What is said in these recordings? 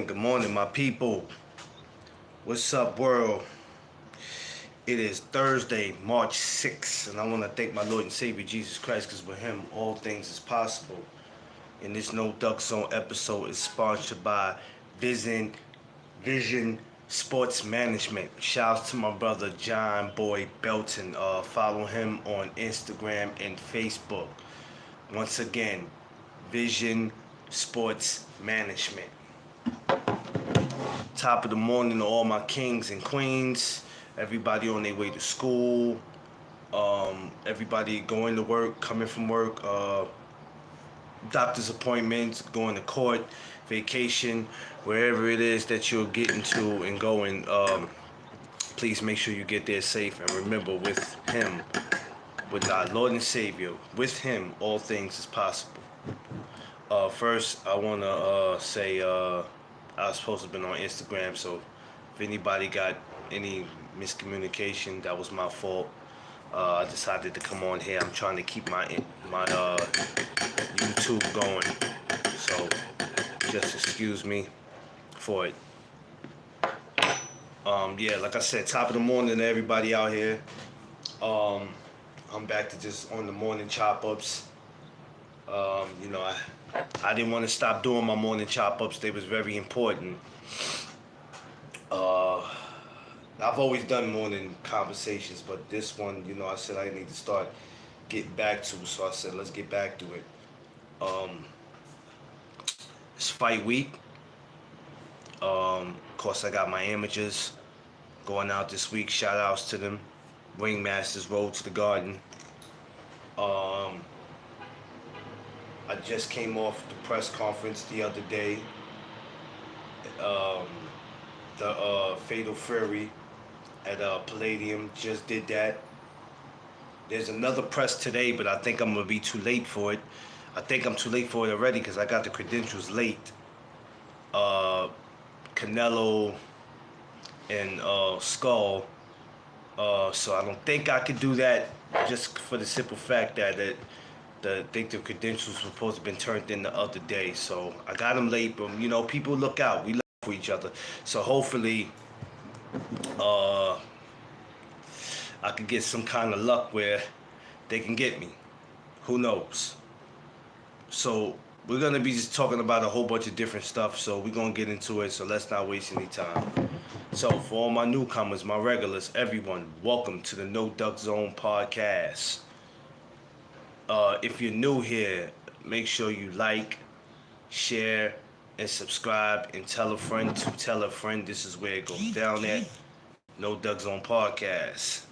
good morning, my people. What's up, world? It is Thursday, March 6th, and I want to thank my Lord and Savior Jesus Christ because with Him, all things is possible. And this No Duck Zone episode is sponsored by Vision Sports Management. Shouts to my brother John Boy Belton. Follow him on Instagram and Facebook. Once again, Vision Sports Management. Top of the morning to all my kings and queens. Everybody on their way to school. Everybody going to work, coming from work. Doctor's appointments, going to court, vacation, wherever it is that you're getting to and going. Please make sure you get there safe. And remember, with Him, with our Lord and Savior, with Him, all things is possible. First, I want to say I was supposed to have been on Instagram, so if anybody got any miscommunication, that was my fault. I decided to come on here. I'm trying to keep my YouTube going, so just excuse me for it. Yeah, like I said, top of the morning to everybody out here. I'm back to just on the morning chop-ups. I didn't want to stop doing my morning chop-ups. They was very important. I've always done morning conversations, but this one, I said I need to start getting back to. So I said, let's get back to it. It's fight week. Of course, I got my amateurs going out this week. Shout outs to them. Ringmasters, Road to the Garden. I just came off the press conference the other day. The Fatal Fury at Palladium just did that. There's another press today, but I think I'm going to be too late for it. I think I'm too late for it already because I got the credentials late. Canelo and Skull. So I don't think I could do that just for the simple fact that I think the credentials were supposed to have been turned in the other day. So I got them late, but people look out. We look for each other. So hopefully I could get some kind of luck where they can get me. Who knows? So we're going to be just talking about a whole bunch of different stuff. So we're going to get into it. So let's not waste any time. So for all my newcomers, my regulars, everyone, welcome to the No Duck Zone podcast. If you're new here, make sure you like, share, and subscribe, and tell a friend to tell a friend. This is where it goes down at No Duck Zone podcast.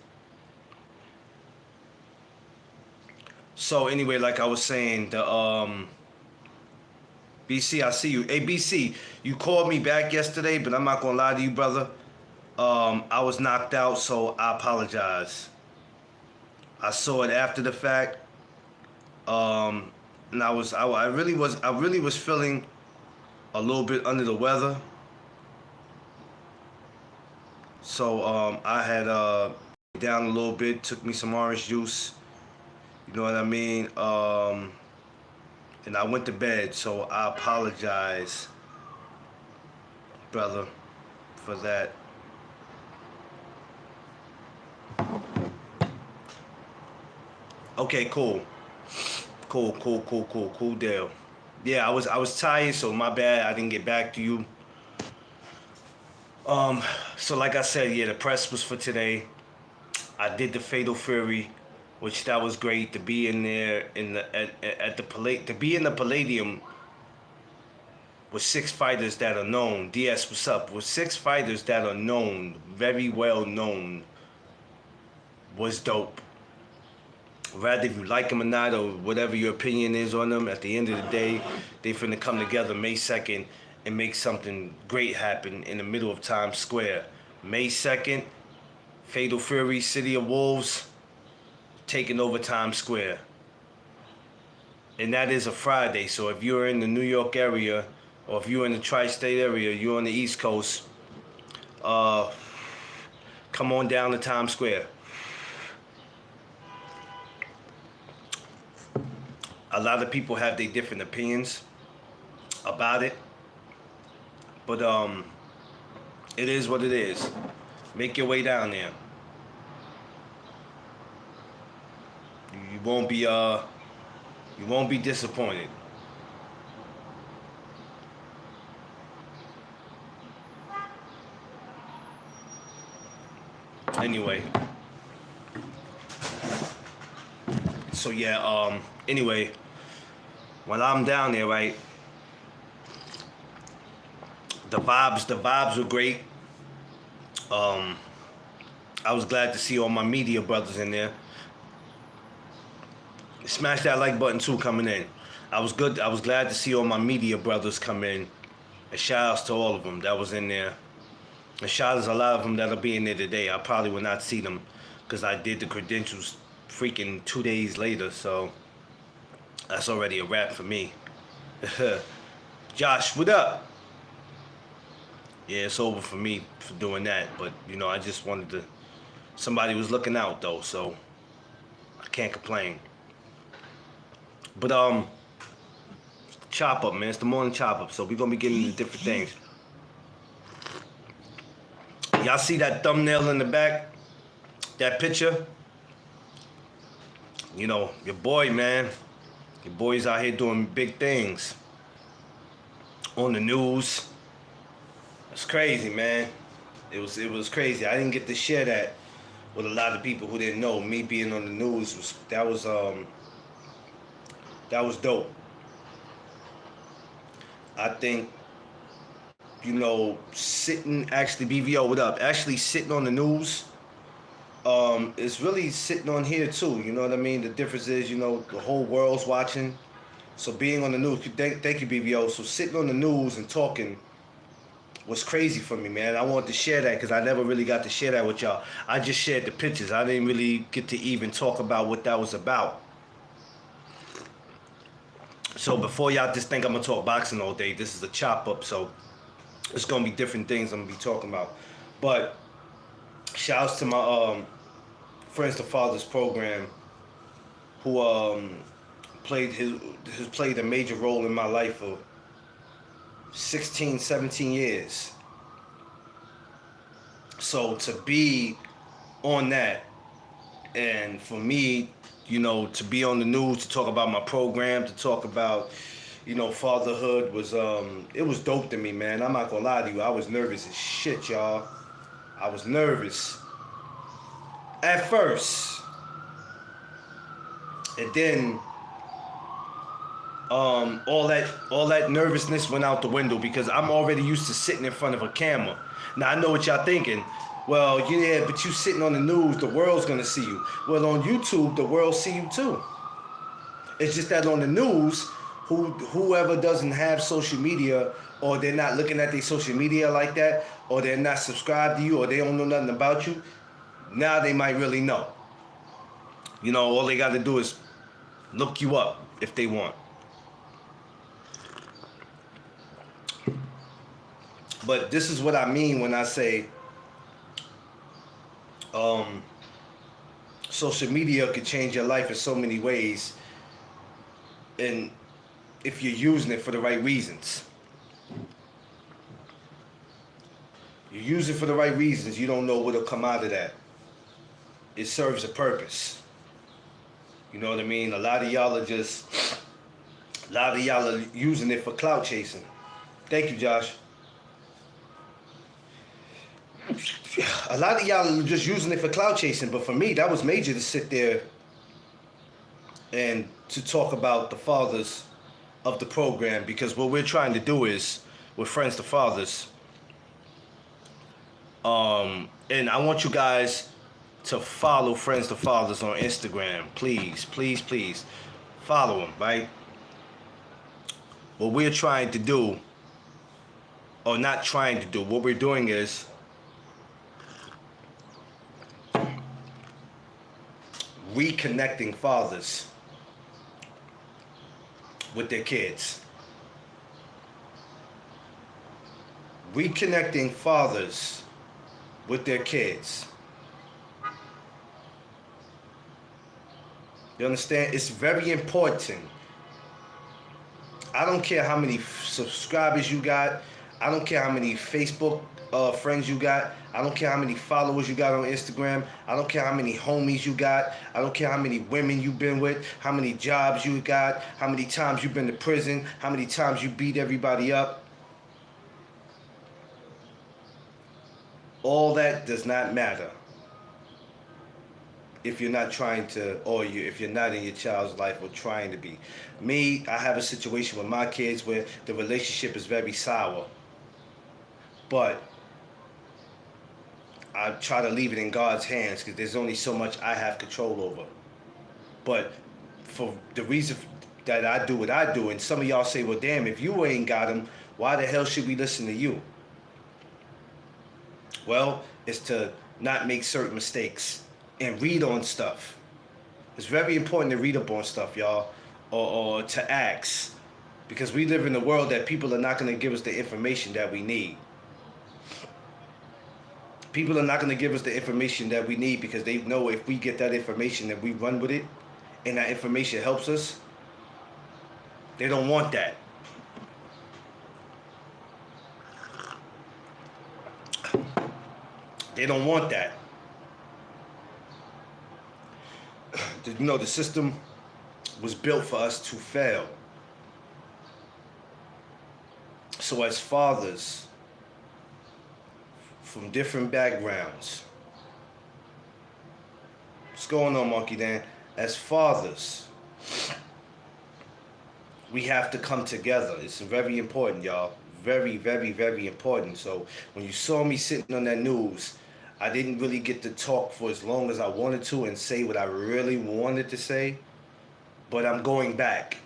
So anyway, like I was saying, the BC, I see you. Hey BC, you called me back yesterday, but I'm not gonna lie to you, brother. I was knocked out, so I apologize. I saw it after the fact. And I really was feeling a little bit under the weather. So I had down a little bit, took me some orange juice. You know what I mean? And I went to bed. So I apologize, brother, for that. Okay, cool deal. Yeah, I was tired, so my bad. I didn't get back to you. So like I said, yeah, the press was for today. I did the Fatal Fury, which that was great to be in there to be in the Palladium with 6 fighters that are known. DS, what's up? With 6 fighters that are known, very well known, was dope. Rather if you like them or not, or whatever your opinion is on them, at the end of the day, they finna come together May 2nd and make something great happen in the middle of Times Square. May 2nd, Fatal Fury, City of Wolves, taking over Times Square. And that is a Friday, so if you're in the New York area, or if you're in the tri-state area, you're on the East Coast, come on down to Times Square. A lot of people have their different opinions about it. But it is what it is. Make your way down there. You won't be disappointed. Anyway. So yeah, anyway, while I'm down there, right, the vibes were great. I was glad to see all my media brothers in there. Smash that like button too coming in. I was glad to see all my media brothers come in. And shout outs to all of them that was in there. And shout outs to a lot of them that'll be in there today. I probably will not see them because I did the credentials freaking 2 days later. So that's already a wrap for me. Josh, what up? Yeah, it's over for me for doing that. But, I just wanted to... Somebody was looking out, though, so I can't complain. But, chop up, man. It's the morning chop up, so we're going to be getting into different things. Y'all see that thumbnail in the back? That picture? Your boy, man. Your boy's out here doing big things. On the news. It's crazy, man. It was crazy. I didn't get to share that with a lot of people who didn't know. Me being on the news was dope. I think, sitting, actually, BVO, what up? Actually sitting on the news, it's really sitting on here too, you know what I mean? The difference is, the whole world's watching. So being on the news, thank you, BVO. So sitting on the news and talking was crazy for me, man. I wanted to share that because I never really got to share that with y'all. I just shared the pictures. I didn't really get to even talk about what that was about. So before y'all just think I'm going to talk boxing all day, this is a chop up, so it's going to be different things I'm going to be talking about. But shouts to my Friends to Fathers program, who has played a major role in my life for 16, 17 years. So to be on that, and for me, to be on the news, to talk about my program, to talk about, fatherhood was, it was dope to me, man. I'm not gonna lie to you. I was nervous as shit, y'all. I was nervous at first. And then, all that nervousness went out the window because I'm already used to sitting in front of a camera. Now I know what y'all thinking. Well, yeah, but you sitting on the news, the world's gonna see you. Well, on YouTube, the world see you too. It's just that on the news, whoever doesn't have social media, or they're not looking at their social media like that, or they're not subscribed to you, or they don't know nothing about you, now they might really know. All they gotta do is look you up if they want. But this is what I mean when I say social media could change your life in so many ways, and if you're using it for the right reasons. You use it for the right reasons, you don't know what'll come out of that. It serves a purpose. You know what I mean? A lot of y'all are using it for clout chasing. Thank you, Josh. A lot of y'all are just using it for clout chasing, but for me, that was major to sit there and to talk about the fathers of the program, because what we're trying to do is, with Friends to Fathers, and I want you guys to follow Friends to Fathers on Instagram. Please, please, please. Follow them, right? What we're trying to do, or not trying to do, what we're doing is reconnecting fathers with their kids. Reconnecting fathers with their kids. You understand? It's very important. I don't care how many subscribers you got. I don't care how many Facebook friends you got. I don't care how many followers you got on Instagram. I don't care how many homies you got. I don't care how many women you've been with, how many jobs you got, how many times you've been to prison, how many times you beat everybody up. All that does not matter if you're not trying to, or if you're not in your child's life or trying to be. Me, I have a situation with my kids where the relationship is very sour, but I try to leave it in God's hands because there's only so much I have control over. But for the reason that I do what I do, and some of y'all say, well, damn, if you ain't got them, why the hell should we listen to you? Well, it's to not make certain mistakes and read on stuff. It's very important to read up on stuff, y'all, or to ask, because we live in a world that people are not going to give us the information that we need. People are not going to give us the information that we need because they know if we get that information and we run with it and that information helps us, they don't want that. They don't want that. You know, the system was built for us to fail. So as fathers from different backgrounds, what's going on, Monkey Dan? As fathers, we have to come together. It's very important, y'all. Very, very, very important. So when you saw me sitting on that news, I didn't really get to talk for as long as I wanted to and say what I really wanted to say, but I'm going back.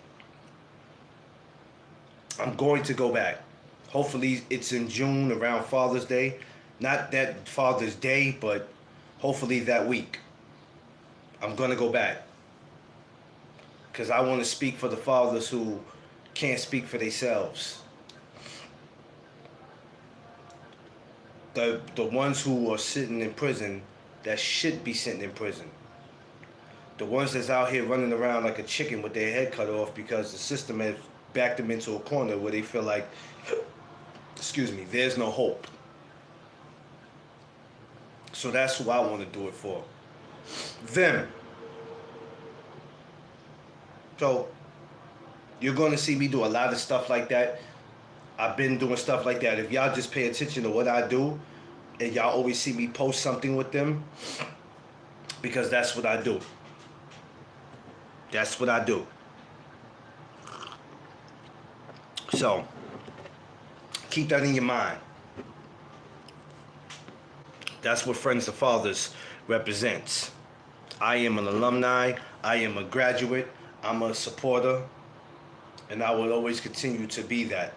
I'm going to go back. Hopefully it's in June around Father's Day. Not that Father's Day, but hopefully that week. I'm going to go back. Because I want to speak for the fathers who can't speak for themselves. The ones who are sitting in prison that should be sitting in prison. The ones that's out here running around like a chicken with their head cut off because the system has backed them into a corner where they feel like, excuse me, there's no hope. So that's who I want to do it for. Them. So you're going to see me do a lot of stuff like that. I've been doing stuff like that. If y'all just pay attention to what I do, and y'all always see me post something with them, because that's what I do. That's what I do. So, keep that in your mind. That's what Friends of Fathers represents. I am an alumni. I am a graduate. I'm a supporter. And I will always continue to be that.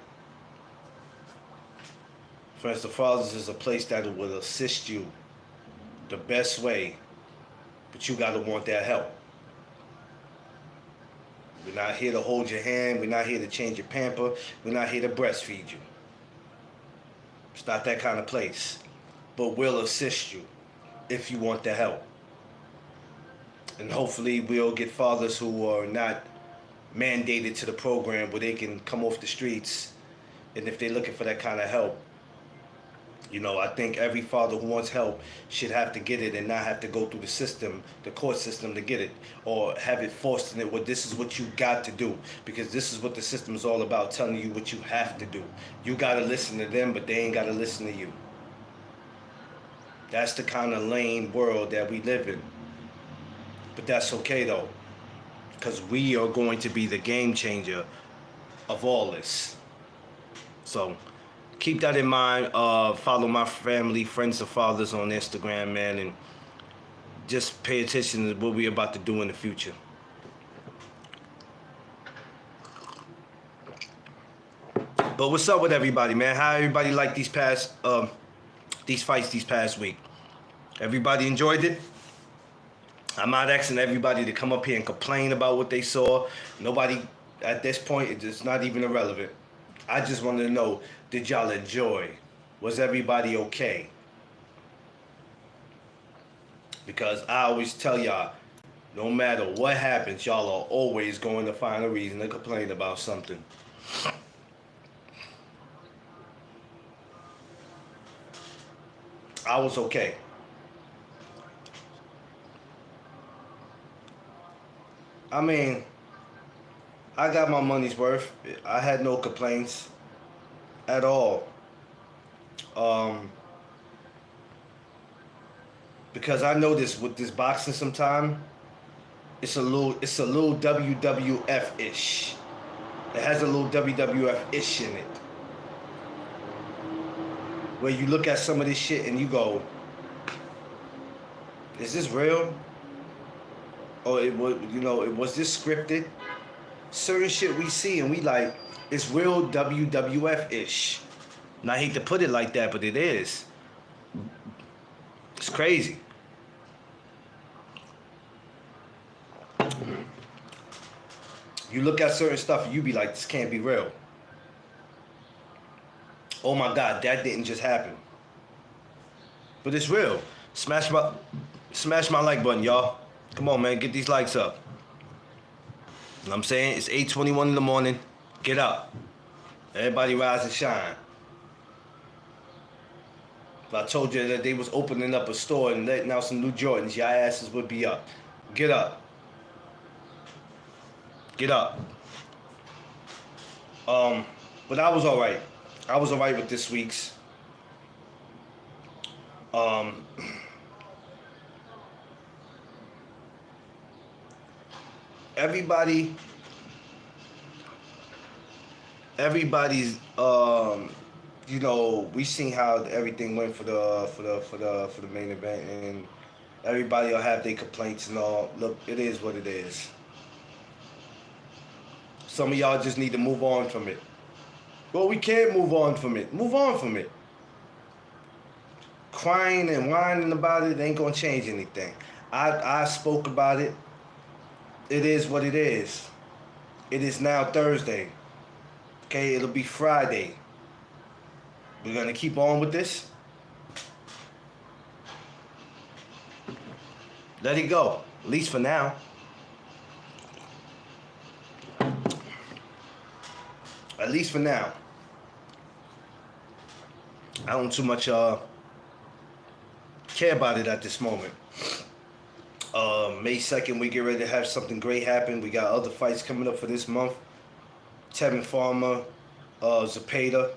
Friends of Fathers is a place that will assist you the best way, but you got to want that help. We're not here to hold your hand. We're not here to change your pamper. We're not here to breastfeed you. It's not that kind of place. But we'll assist you if you want the help. And hopefully we'll get fathers who are not mandated to the program where they can come off the streets. And if they're looking for that kind of help, you know, I think every father who wants help should have to get it and not have to go through the system, the court system, to get it, or have it forced in it where this is what you got to do, because this is what the system is all about, telling you what you have to do. You got to listen to them, but they ain't got to listen to you. That's the kind of lame world that we live in. But that's okay though, because we are going to be the game changer of all this. So keep that in mind. Follow my family, Friends of Fathers on Instagram, man, and just pay attention to what we're about to do in the future. But what's up with everybody, man? How everybody like these fights these past week? Everybody enjoyed it? I'm not asking everybody to come up here and complain about what they saw. Nobody, at this point, it's not even irrelevant. I just wanted to know, did y'all enjoy? Was everybody okay? Because I always tell y'all, no matter what happens, y'all are always going to find a reason to complain about something. I was okay. I mean, I got my money's worth. I had no complaints at all. Um, because I know this with this boxing sometime, it's a little WWF ish. It has a little WWF ish in it. Where you look at some of this shit and you go, is this real? Or it was this scripted? Certain shit we see and we like, it's real WWF ish. And I hate to put it like that, but it is. It's crazy. You look at certain stuff and you be like, this can't be real. Oh my God, that didn't just happen. But it's real. Smash my like button, y'all. Come on, man, get these likes up. You know what I'm saying? It's 8:21 in the morning. Get up. Everybody rise and shine. If I told you that they was opening up a store and letting out some new Jordans, your asses would be up. Get up. Get up. But I was alright. I was alright with this week's. Everybody's we seen how everything went for the main event, and everybody will have their complaints and all. Look, it is what it is. Some of y'all just need to move on from it. Well, we can't move on from it. Move on from it. Crying and whining about it ain't gonna change anything. I spoke about it. It is what it is. It is now Thursday. Okay, it'll be Friday. We're gonna keep on with this. Let it go, at least for now. At least for now. I don't too much care about it at this moment. May 2nd, we get ready to have something great happen. We got other fights coming up for this month. Tevin Farmer, Zepeda.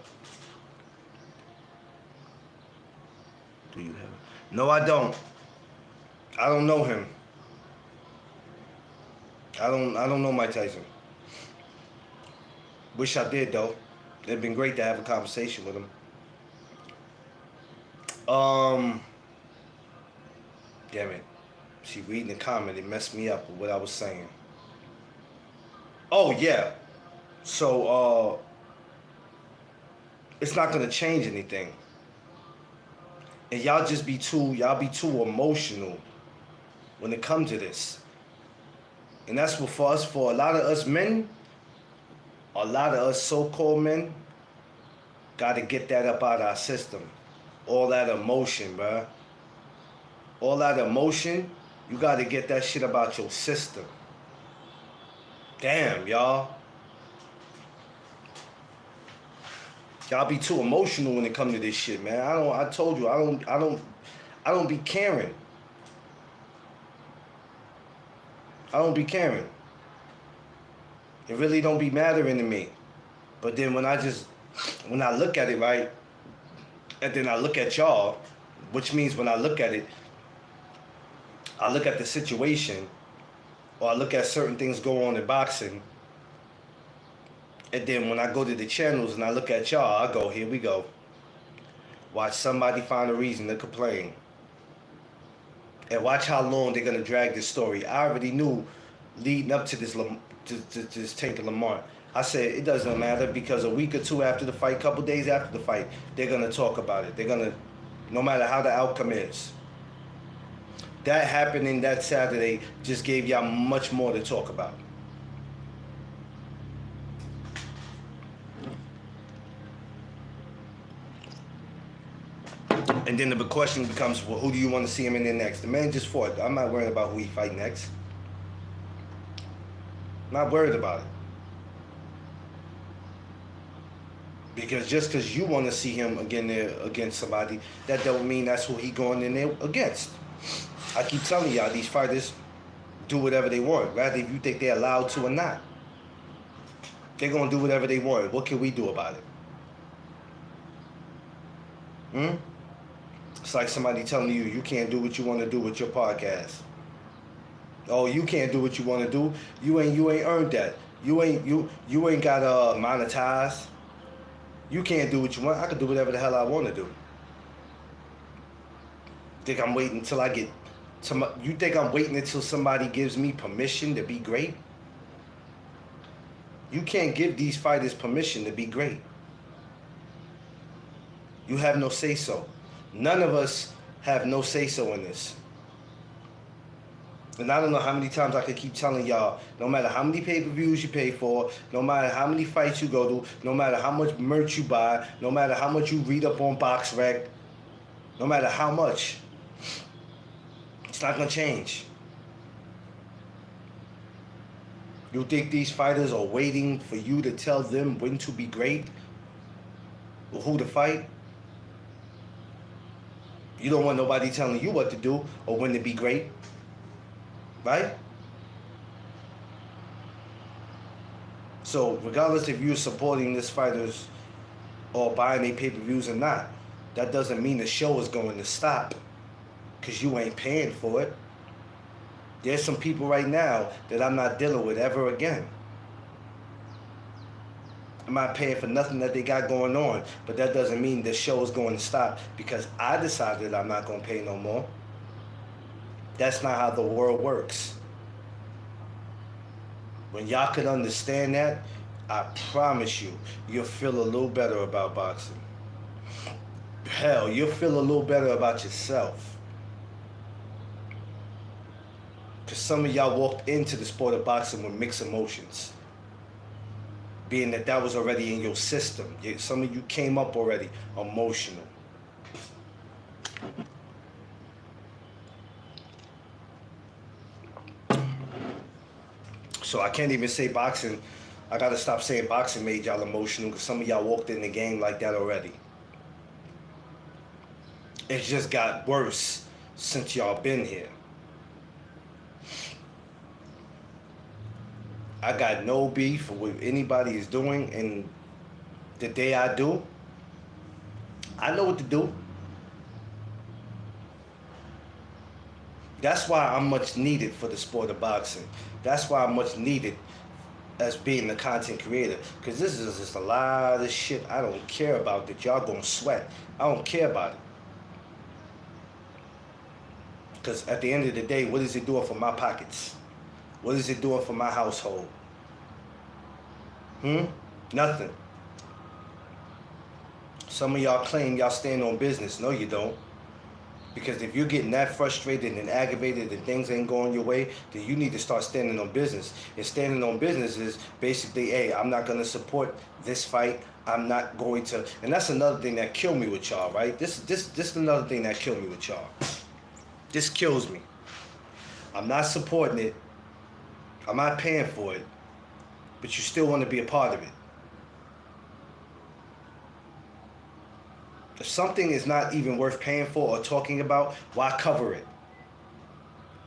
Do you have it? No, I don't. I don't know him. I don't know Mike Tyson. Wish I did though. It'd been great to have a conversation with him. Damn it. See, reading the comment, it messed me up with what I was saying. Oh yeah. So it's not gonna change anything. And y'all be too emotional when it comes to this. And that's what for a lot of us men, a lot of us so-called men, gotta get that up out of our system. All that emotion, bruh. All that emotion, you gotta get that shit about your system. Damn, y'all. Y'all be too emotional when it comes to this shit, man. I told you, I don't be caring. I don't be caring. It really don't be mattering to me. But then when I look at it, right, and then I look at y'all, which means when I look at it, I look at the situation, or I look at certain things go on in boxing, and then when I go to the channels and I look at y'all, I go, here we go. Watch somebody find a reason to complain. And watch how long they're going to drag this story. I already knew leading up to this Tank of Lamar. I said, it doesn't matter because a week or two after the fight, couple days after the fight, they're going to talk about it. They're going to, no matter how the outcome is. That happening that Saturday just gave y'all much more to talk about. And then the question becomes, well, who do you want to see him in there next? The man just fought. I'm not worried about who he fight next. I'm not worried about it. Because just because you want to see him again there against somebody, that don't mean that's who he going in there against. I keep telling y'all, these fighters do whatever they want, rather if you think they're allowed to or not. They're gonna do whatever they want. What can we do about it? Hmm? It's like somebody telling you you can't do what you want to do with your podcast. Oh, you can't do what you want to do. You ain't earned that. You ain't got monetize. You can't do what you want. I can do whatever the hell I want to do. Think I'm waiting until I get you think I'm waiting until somebody gives me permission to be great? You can't give these fighters permission to be great. You have no say so. None of us have no say so in this. And I don't know how many times I could keep telling y'all, no matter how many pay-per-views you pay for, no matter how many fights you go to, no matter how much merch you buy, no matter how much you read up on BoxRec, no matter how much, it's not going to change. You think these fighters are waiting for you to tell them when to be great? Or who to fight? You don't want nobody telling you what to do or when to be great. Right? So regardless if you're supporting these fighters or buying their pay-per-views or not, that doesn't mean the show is going to stop because you ain't paying for it. There's some people right now that I'm not dealing with ever again. I'm not paying for nothing that they got going on, but that doesn't mean the show is going to stop because I decided I'm not going to pay no more. That's not how the world works. When y'all could understand that, I promise you, you'll feel a little better about boxing. Hell, you'll feel a little better about yourself. Because some of y'all walked into the sport of boxing with mixed emotions. Being that was already in your system. Some of you came up already emotional. So I can't even say boxing. I gotta stop saying boxing made y'all emotional because some of y'all walked in the game like that already. It's just got worse since y'all been here. I got no beef for what anybody is doing, and the day I do, I know what to do. That's why I'm much needed for the sport of boxing. That's why I'm much needed as being the content creator. Because this is just a lot of shit I don't care about that y'all gonna sweat. I don't care about it. Because at the end of the day, what is it doing for my pockets? What is it doing for my household? Nothing. Some of y'all claim y'all stand on business. No, you don't. Because if you're getting that frustrated and aggravated and things ain't going your way, then you need to start standing on business. And standing on business is basically, hey, I'm not going to support this fight. I'm not going to. And that's another thing that killed me with y'all, right? This is another thing that killed me with y'all. This kills me. I'm not supporting it. I'm not paying for it. But you still want to be a part of it. If something is not even worth paying for or talking about, why cover it?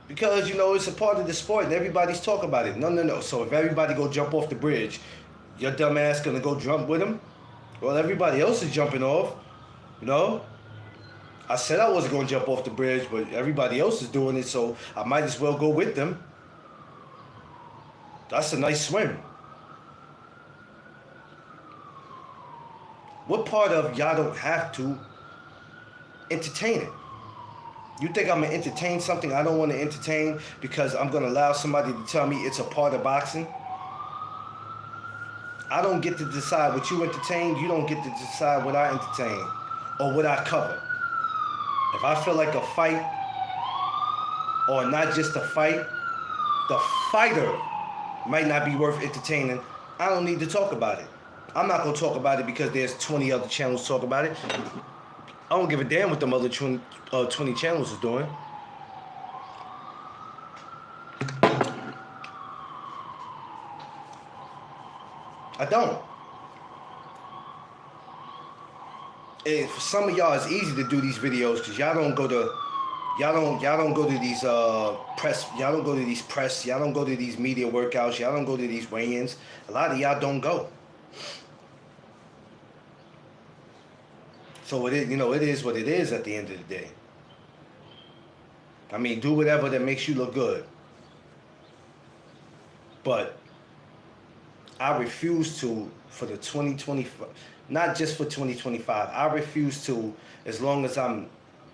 Because, it's a part of the sport and everybody's talking about it. No. So if everybody go jump off the bridge, your dumb ass gonna go jump with them? Well, everybody else is jumping off, I said I wasn't gonna jump off the bridge, but everybody else is doing it, so I might as well go with them. That's a nice swim. What part of y'all don't have to entertain it? You think I'm going to entertain something I don't want to entertain because I'm going to allow somebody to tell me it's a part of boxing? I don't get to decide what you entertain. You don't get to decide what I entertain or what I cover. If I feel like a fight, or not just a fight, the fighter might not be worth entertaining, I don't need to talk about it. I'm not going to talk about it because there's 20 other channels talk about it. I don't give a damn what them other 20 channels is doing. I don't. And for some of y'all, it's easy to do these videos because y'all don't go to these press. Y'all don't go to these press. Y'all don't go to these media workouts. Y'all don't go to these weigh-ins. A lot of y'all don't go. So it is, it is what it is at the end of the day. I mean, do whatever that makes you look good. But I refuse to, for the 2025, not just for 2025, I refuse to, as long as I'm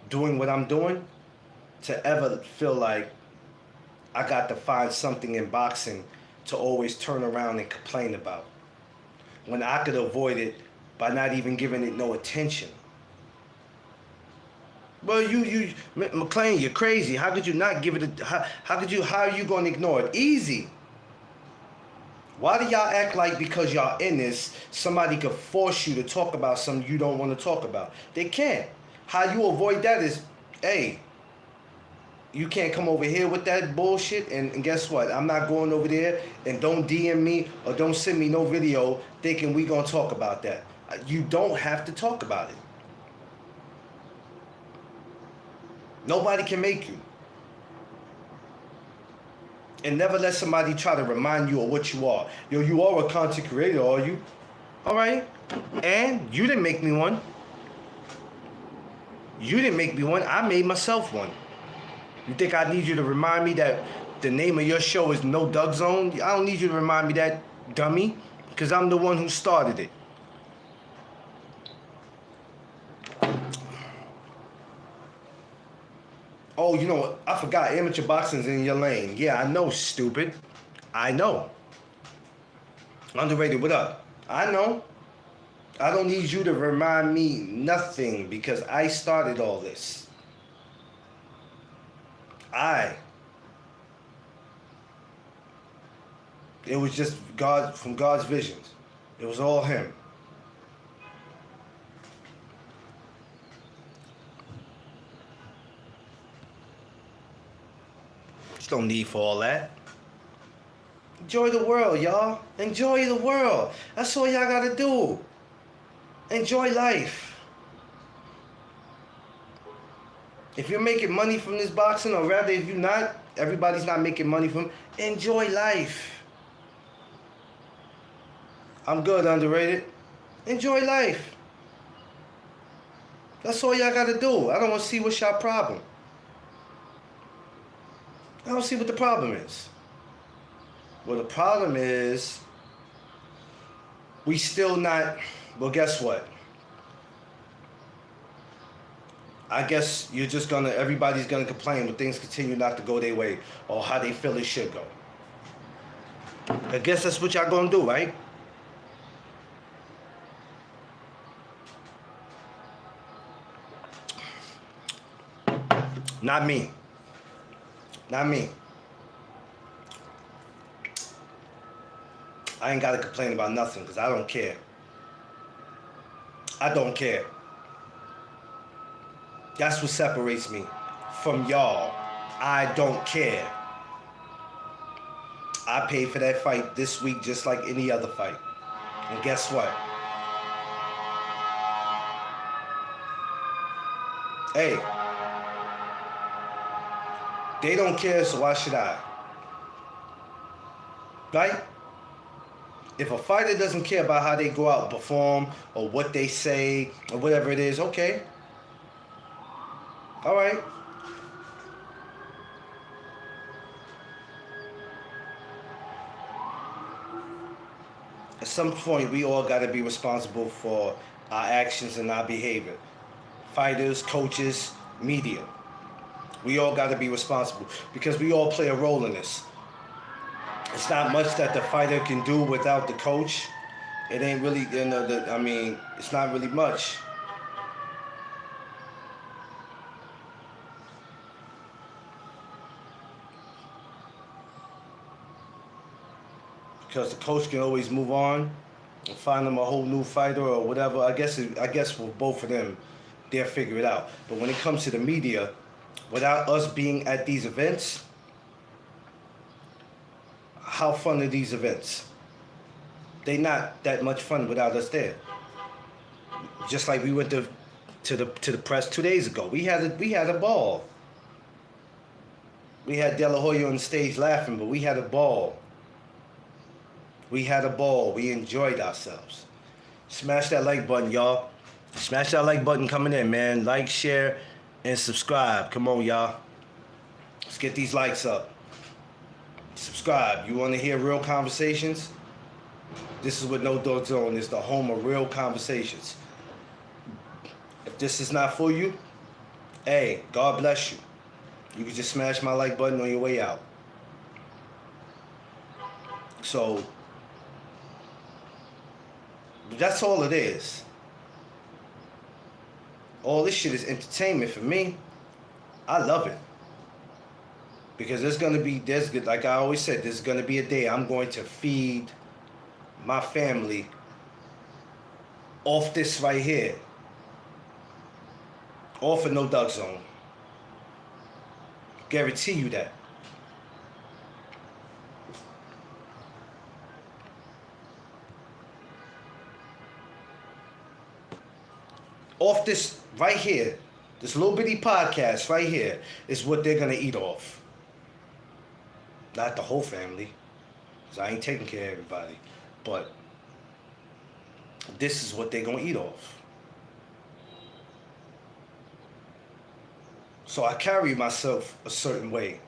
doing what I'm doing, to ever feel like I got to find something in boxing to always turn around and complain about, when I could avoid it by not even giving it no attention. Well, McLean, you're crazy. How could you not give it how are you going to ignore it? Easy. Why do y'all act like because y'all in this, somebody could force you to talk about something you don't want to talk about? They can't. How you avoid that is, hey, you can't come over here with that bullshit, and guess what? I'm not going over there, and don't DM me or don't send me no video thinking we gonna talk about that. You don't have to talk about it. Nobody can make you. And never let somebody try to remind you of what you are. Yo, you are a content creator, are you? All right. And you didn't make me one. You didn't make me one. I made myself one. You think I need you to remind me that the name of your show is No Doug Zone? I don't need you to remind me that, dummy, because I'm the one who started it. Oh, you know what? I forgot. Amateur boxing's in your lane. Yeah, I know, stupid. I know. Underrated, what up? I know. I don't need you to remind me nothing because I started all this. It was just God, from God's visions. It was all Him. There's no need for all that. Enjoy the world, y'all. Enjoy the world. That's all y'all gotta do. Enjoy life. If you're making money from this boxing, or rather if you're not, everybody's not making money from it, enjoy life. I'm good, underrated. Enjoy life. That's all y'all gotta do. I don't want to see what's y'all problem. I don't see what the problem is. Well, the problem is we still not, well, guess what? I guess everybody's gonna complain when things continue not to go their way or how they feel it should go. I guess that's what y'all gonna do, right? Not me. Not me. I ain't gotta complain about nothing because I don't care. I don't care. That's what separates me from y'all. I don't care. I paid for that fight this week just like any other fight. And guess what? Hey, they don't care, so why should I? Right? If a fighter doesn't care about how they go out and perform or what they say or whatever it is, okay. All right. At some point, we all got to be responsible for our actions and our behavior. Fighters, coaches, media. We all got to be responsible because we all play a role in this. It's not much that the fighter can do without the coach. It ain't really, it's not really much. Because the coach can always move on and find them a whole new fighter or whatever. I guess for both of them, they'll figure it out. But when it comes to the media, without us being at these events, how fun are these events? They're not that much fun without us there. Just like we went to the press 2 days ago. We had a ball. We had De La Hoya on the stage laughing, but we had a ball. We had a ball. We enjoyed ourselves. Smash that like button, y'all. Smash that like button coming in, man. Like, share, and subscribe. Come on, y'all. Let's get these likes up. Subscribe. You want to hear real conversations? This is what No Dog Zone is, the home of real conversations. If this is not for you, hey, God bless you. You can just smash my like button on your way out. So, that's all it is. All this shit is entertainment for me. I love it. Because like I always said, there's going to be a day I'm going to feed my family off this right here. Off of No Dog Zone. Guarantee you that. Off this right here, this little bitty podcast right here is what they're gonna eat off. Not the whole family, because I ain't taking care of everybody. But this is what they're gonna eat off. So I carry myself a certain way.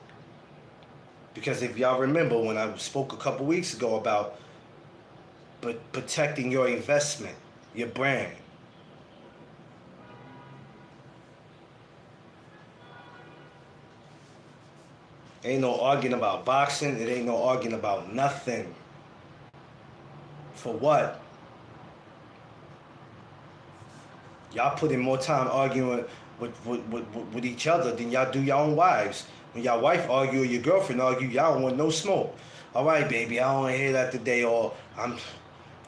Because if y'all remember when I spoke a couple weeks ago about protecting your investment, your brand. Ain't no arguing about boxing. It ain't no arguing about nothing. For what? Y'all put in more time arguing with each other than y'all do your own wives. When y'all wife argue or your girlfriend argue, y'all don't want no smoke. All right, baby, I don't want to hear that today. Or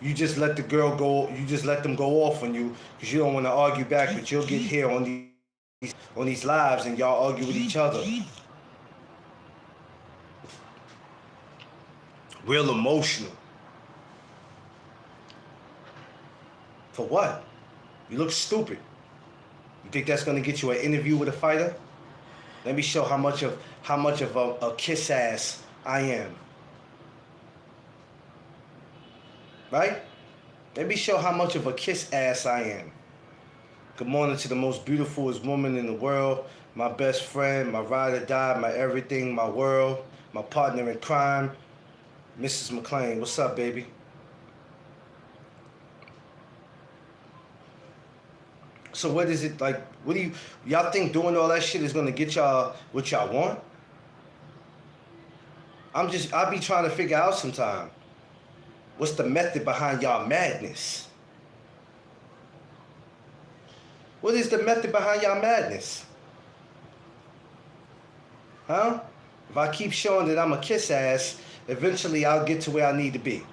you just let the girl go. You just let them go off on you because you don't want to argue back. But you'll get here on these lives and y'all argue with each other. Real emotional. For what? You look stupid. You think that's gonna get you an interview with a fighter? Let me show how much of a kiss ass I am. Right? Let me show how much of a kiss ass I am. Good morning to the most beautifulest woman in the world, my best friend, my ride or die, my everything, my world, my partner in crime, Mrs. McClain. What's up, baby? So what is it like? What do y'all think doing all that shit is gonna get y'all what y'all want? I be trying to figure out sometime. What's the method behind y'all madness? What is the method behind y'all madness? Huh? If I keep showing that I'm a kiss ass, eventually I'll get to where I need to be.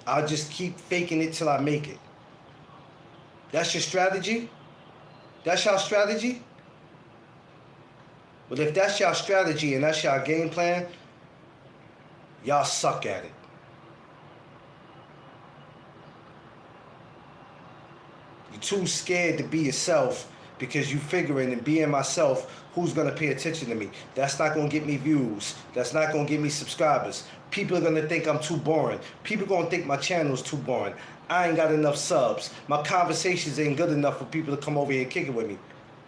I'll just keep faking it till I make it. That's your strategy? That's y'all strategy? But if that's y'all strategy and that's y'all game plan, y'all suck at it. You're too scared to be yourself because you figuring and being myself, who's going to pay attention to me? That's not going to get me views. That's not going to get me subscribers. People are going to think I'm too boring. People are going to think my channel is too boring. I ain't got enough subs. My conversations ain't good enough for people to come over here and kick it with me.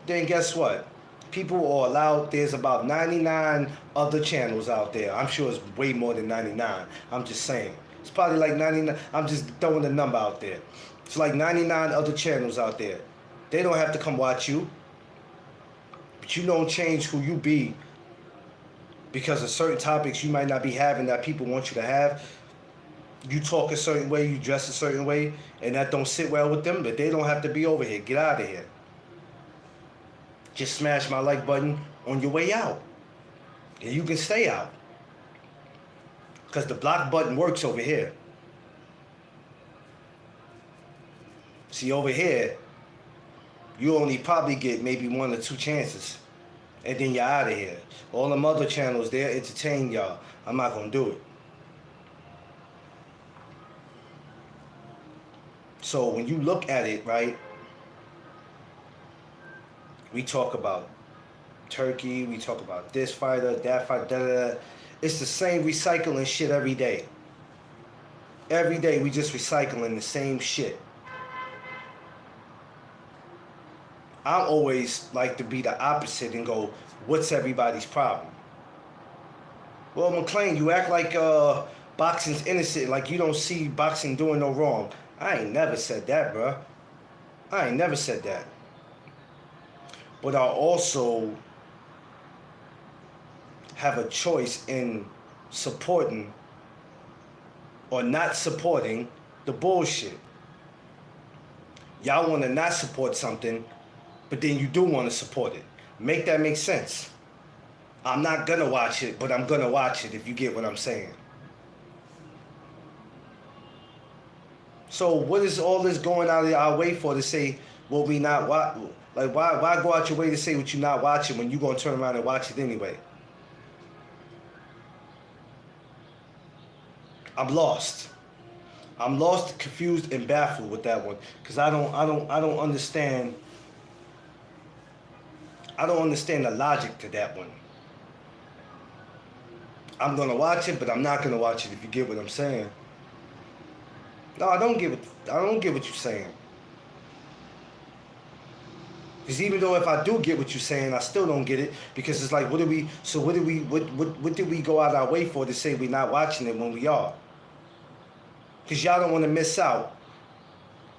Then guess what? People are allowed, there's about 99 other channels out there. I'm sure it's way more than 99. I'm just saying. It's probably like 99. I'm just throwing the number out there. It's like 99 other channels out there. They don't have to come watch you. But you don't change who you be because of certain topics you might not be having that people want you to have. You talk a certain way, you dress a certain way, and that don't sit well with them, but they don't have to be over here. Get out of here. Just smash my like button on your way out. And you can stay out. Because the block button works over here. See, over here, you only probably get maybe 1 or 2 chances. And then you're out of here. All them other channels, they'll entertain y'all. I'm not going to do it. So when you look at it, right, we talk about Turkey, we talk about this fighter, that fighter, da da da. It's the same recycling shit every day. Every day we just recycling the same shit. I always like to be the opposite and go, what's everybody's problem? Well, McClain, you act like boxing's innocent, like you don't see boxing doing no wrong. I ain't never said that, bruh. I ain't never said that. But I also have a choice in supporting or not supporting the bullshit. Y'all want to not support something, but then you do want to support it. Make that make sense. I'm not gonna watch it, but I'm gonna watch it, if you get what I'm saying. So what is all this going out of our way for, to say what we not watch? Like, why go out your way to say what you're not watching when you gonna turn around and watch it anyway? I'm lost. I'm lost, confused, and baffled with that one, because I don't understand. I don't understand the logic to that one. I'm gonna watch it, but I'm not gonna watch it, if you get what I'm saying. No, I don't get what you're saying. Because even though if I do get what you're saying, I still don't get it, because it's like, what did we go out our way for to say we're not watching it when we are? Because y'all don't want to miss out,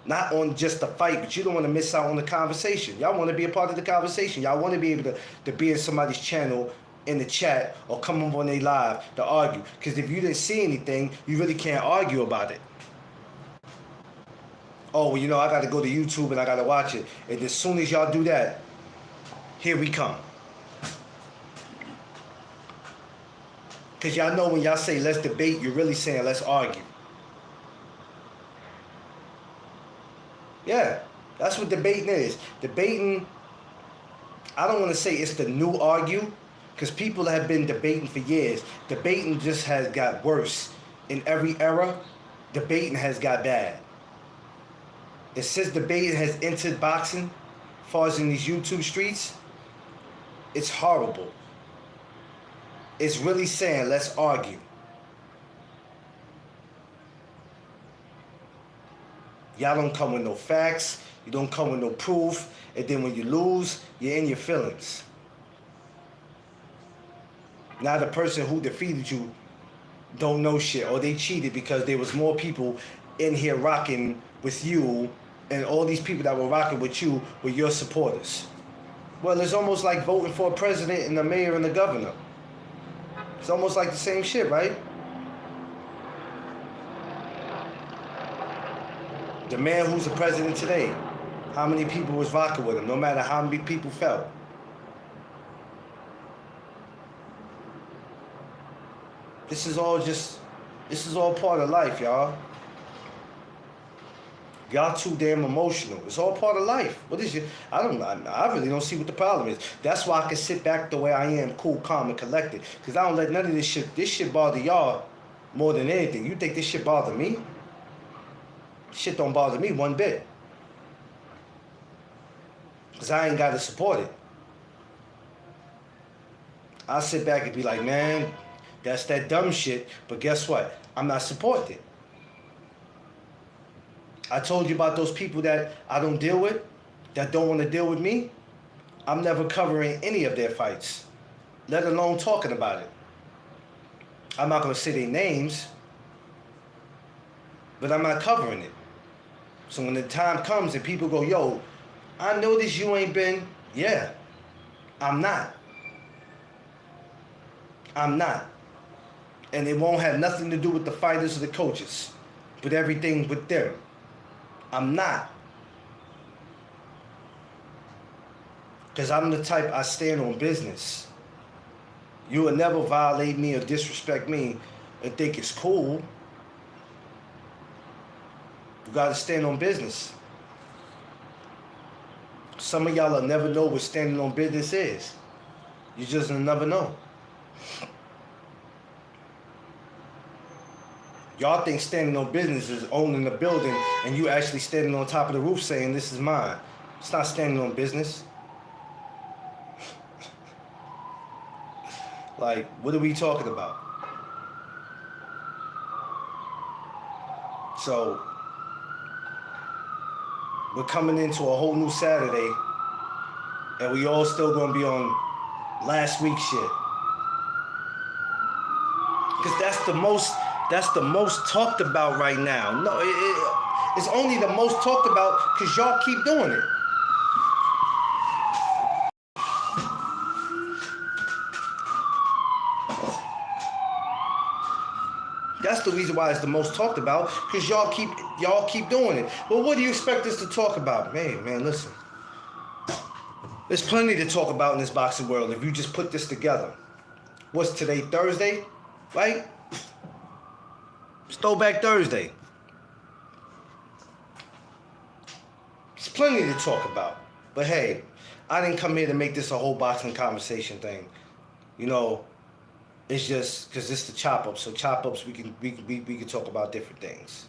not on just the fight, but you don't want to miss out on the conversation. Y'all want to be a part of the conversation. Y'all want to be able to be in somebody's channel, in the chat, or come up on their live to argue. Because if you didn't see anything, you really can't argue about it. Oh, well, I got to go to YouTube and I got to watch it. And as soon as y'all do that, here we come. Because y'all know when y'all say let's debate, you're really saying let's argue. Yeah, that's what debating is. Debating, I don't want to say it's the new argue, because people have been debating for years. Debating just has got worse. In every era, debating has got bad. And since debating has entered boxing, as far as in these YouTube streets, it's horrible. It's really saying, let's argue. Y'all don't come with no facts. You don't come with no proof. And then when you lose, you're in your feelings. Now the person who defeated you don't know shit, or they cheated because there was more people in here rocking with you, and all these people that were rocking with you were your supporters. Well, it's almost like voting for a president and the mayor and the governor. It's almost like the same shit, right? The man who's the president today, how many people was rocking with him, no matter how many people felt? This is all part of life, y'all. Y'all too damn emotional. It's all part of life. What is it? I really don't see what the problem is. That's why I can sit back the way I am, cool, calm, and collected. Because I don't let none of this shit bother y'all more than anything. You think this shit bother me? Shit don't bother me one bit. Because I ain't got to support it. I'll sit back and be like, man, that's that dumb shit. But guess what? I'm not supporting it. I told you about those people that I don't deal with, that don't want to deal with me. I'm never covering any of their fights, let alone talking about it. I'm not going to say their names, but I'm not covering it. So when the time comes and people go, yo, I noticed you ain't been, yeah, I'm not. I'm not. And it won't have nothing to do with the fighters or the coaches, but everything with them. I'm not. Because I'm the type, I stand on business. You will never violate me or disrespect me and think it's cool. You gotta stand on business. Some of y'all will never know what standing on business is. You just will never know. Y'all think standing on business is owning the building and you actually standing on top of the roof saying this is mine. It's not standing on business. Like, what are we talking about? So, we're coming into a whole new Saturday and we all still gonna be on last week's shit. Because that's the most talked about right now. No, it's only the most talked about because y'all keep doing it. That's the reason why it's the most talked about, because y'all keep doing it. Well, what do you expect us to talk about? Man, listen. There's plenty to talk about in this boxing world if you just put this together. What's today, Thursday? Right? It's Throwback Thursday. There's plenty to talk about. But hey, I didn't come here to make this a whole boxing conversation thing. You know, it's just because it's the chop ups. So chop ups, we can talk about different things.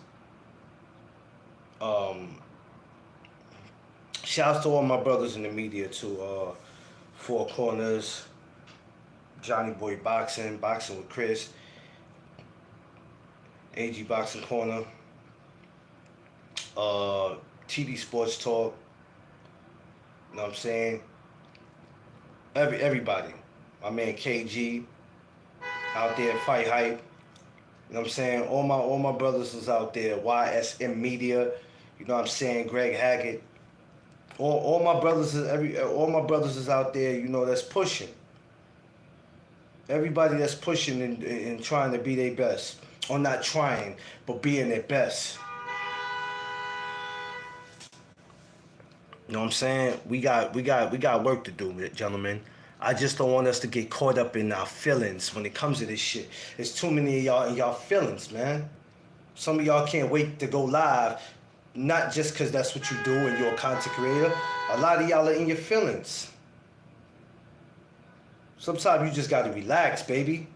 Shouts to all my brothers in the media too. Four Corners, Johnny Boy Boxing, Boxing with Chris, AG Boxing Corner, TD Sports Talk. You know what I'm saying? Everybody. My man KG out there, Fight Hype. You know what I'm saying? All my brothers is out there. YSM Media. You know what I'm saying? Greg Hackett. All my brothers is out there. You know, that's pushing. Everybody that's pushing and trying to be their best, or not trying, but being their best. You know what I'm saying? We got work to do, gentlemen. I just don't want us to get caught up in our feelings when it comes to this shit. There's too many of y'all in y'all feelings, man. Some of y'all can't wait to go live, not just because that's what you do and you're a content creator. A lot of y'all are in your feelings. Sometimes you just got to relax, baby.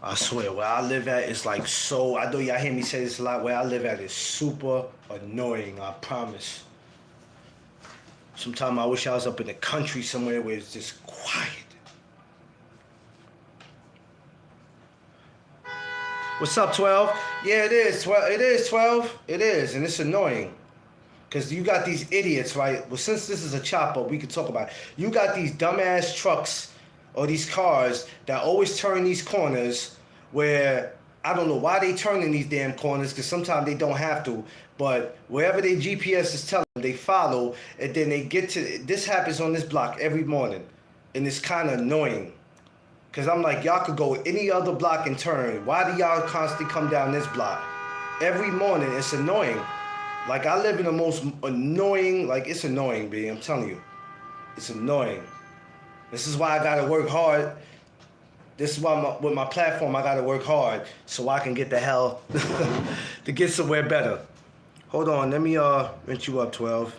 I swear, where I live at is like so, I know y'all hear me say this a lot, where I live at is super annoying, I promise. Sometimes I wish I was up in the country somewhere where it's just quiet. What's up, 12? Yeah, it is, 12. It is, 12. It is, and it's annoying. Because you got these idiots, right? Well, since this is a chop-up, we can talk about it. You got these dumbass trucks or these cars that always turn these corners where I don't know why they turn in these damn corners, because sometimes they don't have to, but wherever their GPS is telling them, they follow, and then they get to, this happens on this block every morning, and it's kind of annoying, because I'm like, y'all could go any other block and turn. Why do y'all constantly come down this block? Every morning, it's annoying. Like, I live in the most annoying, like, it's annoying, B, I'm telling you. It's annoying. This is why I gotta work hard. This is why with my platform, I gotta work hard so I can get the hell to get somewhere better. Hold on, let me rinse you up, 12.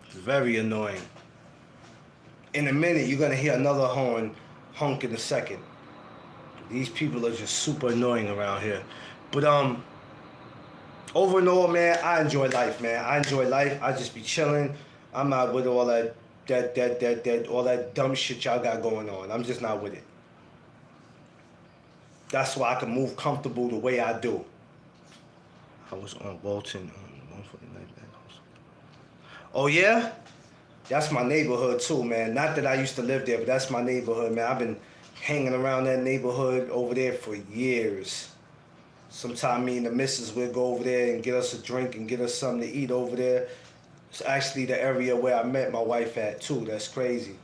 It's very annoying. In a minute, you're gonna hear another horn honk in a second. These people are just super annoying around here. But over and all, man, I enjoy life, man. I enjoy life. I just be chilling. I'm not with all that all that dumb shit y'all got going on. I'm just not with it. That's why I can move comfortable the way I do. I was on Walton on 149. Oh yeah? That's my neighborhood too, man. Not that I used to live there, but that's my neighborhood, man. I've been hanging around that neighborhood over there for years. Sometime me and the missus would go over there and get us a drink and get us something to eat over there. It's actually the area where I met my wife at too. That's crazy.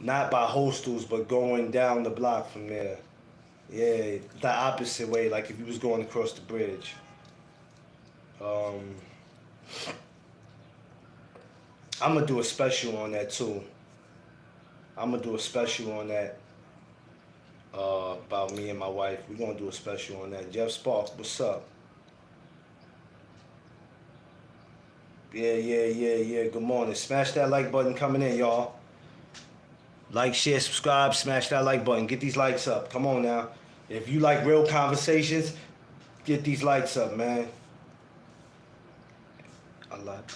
Not by hostels, but going down the block from there. Yeah, the opposite way, like if you was going across the bridge. I'm gonna do a special on that too. I'm gonna do a special on that. about me and my wife. We're gonna do a special on that. Jeff Sparks, what's up? Yeah. Good morning. Smash that like button coming in, y'all. Like, share, subscribe, smash that like button. Get these likes up. Come on now. If you like real conversations, get these likes up, man. A lot.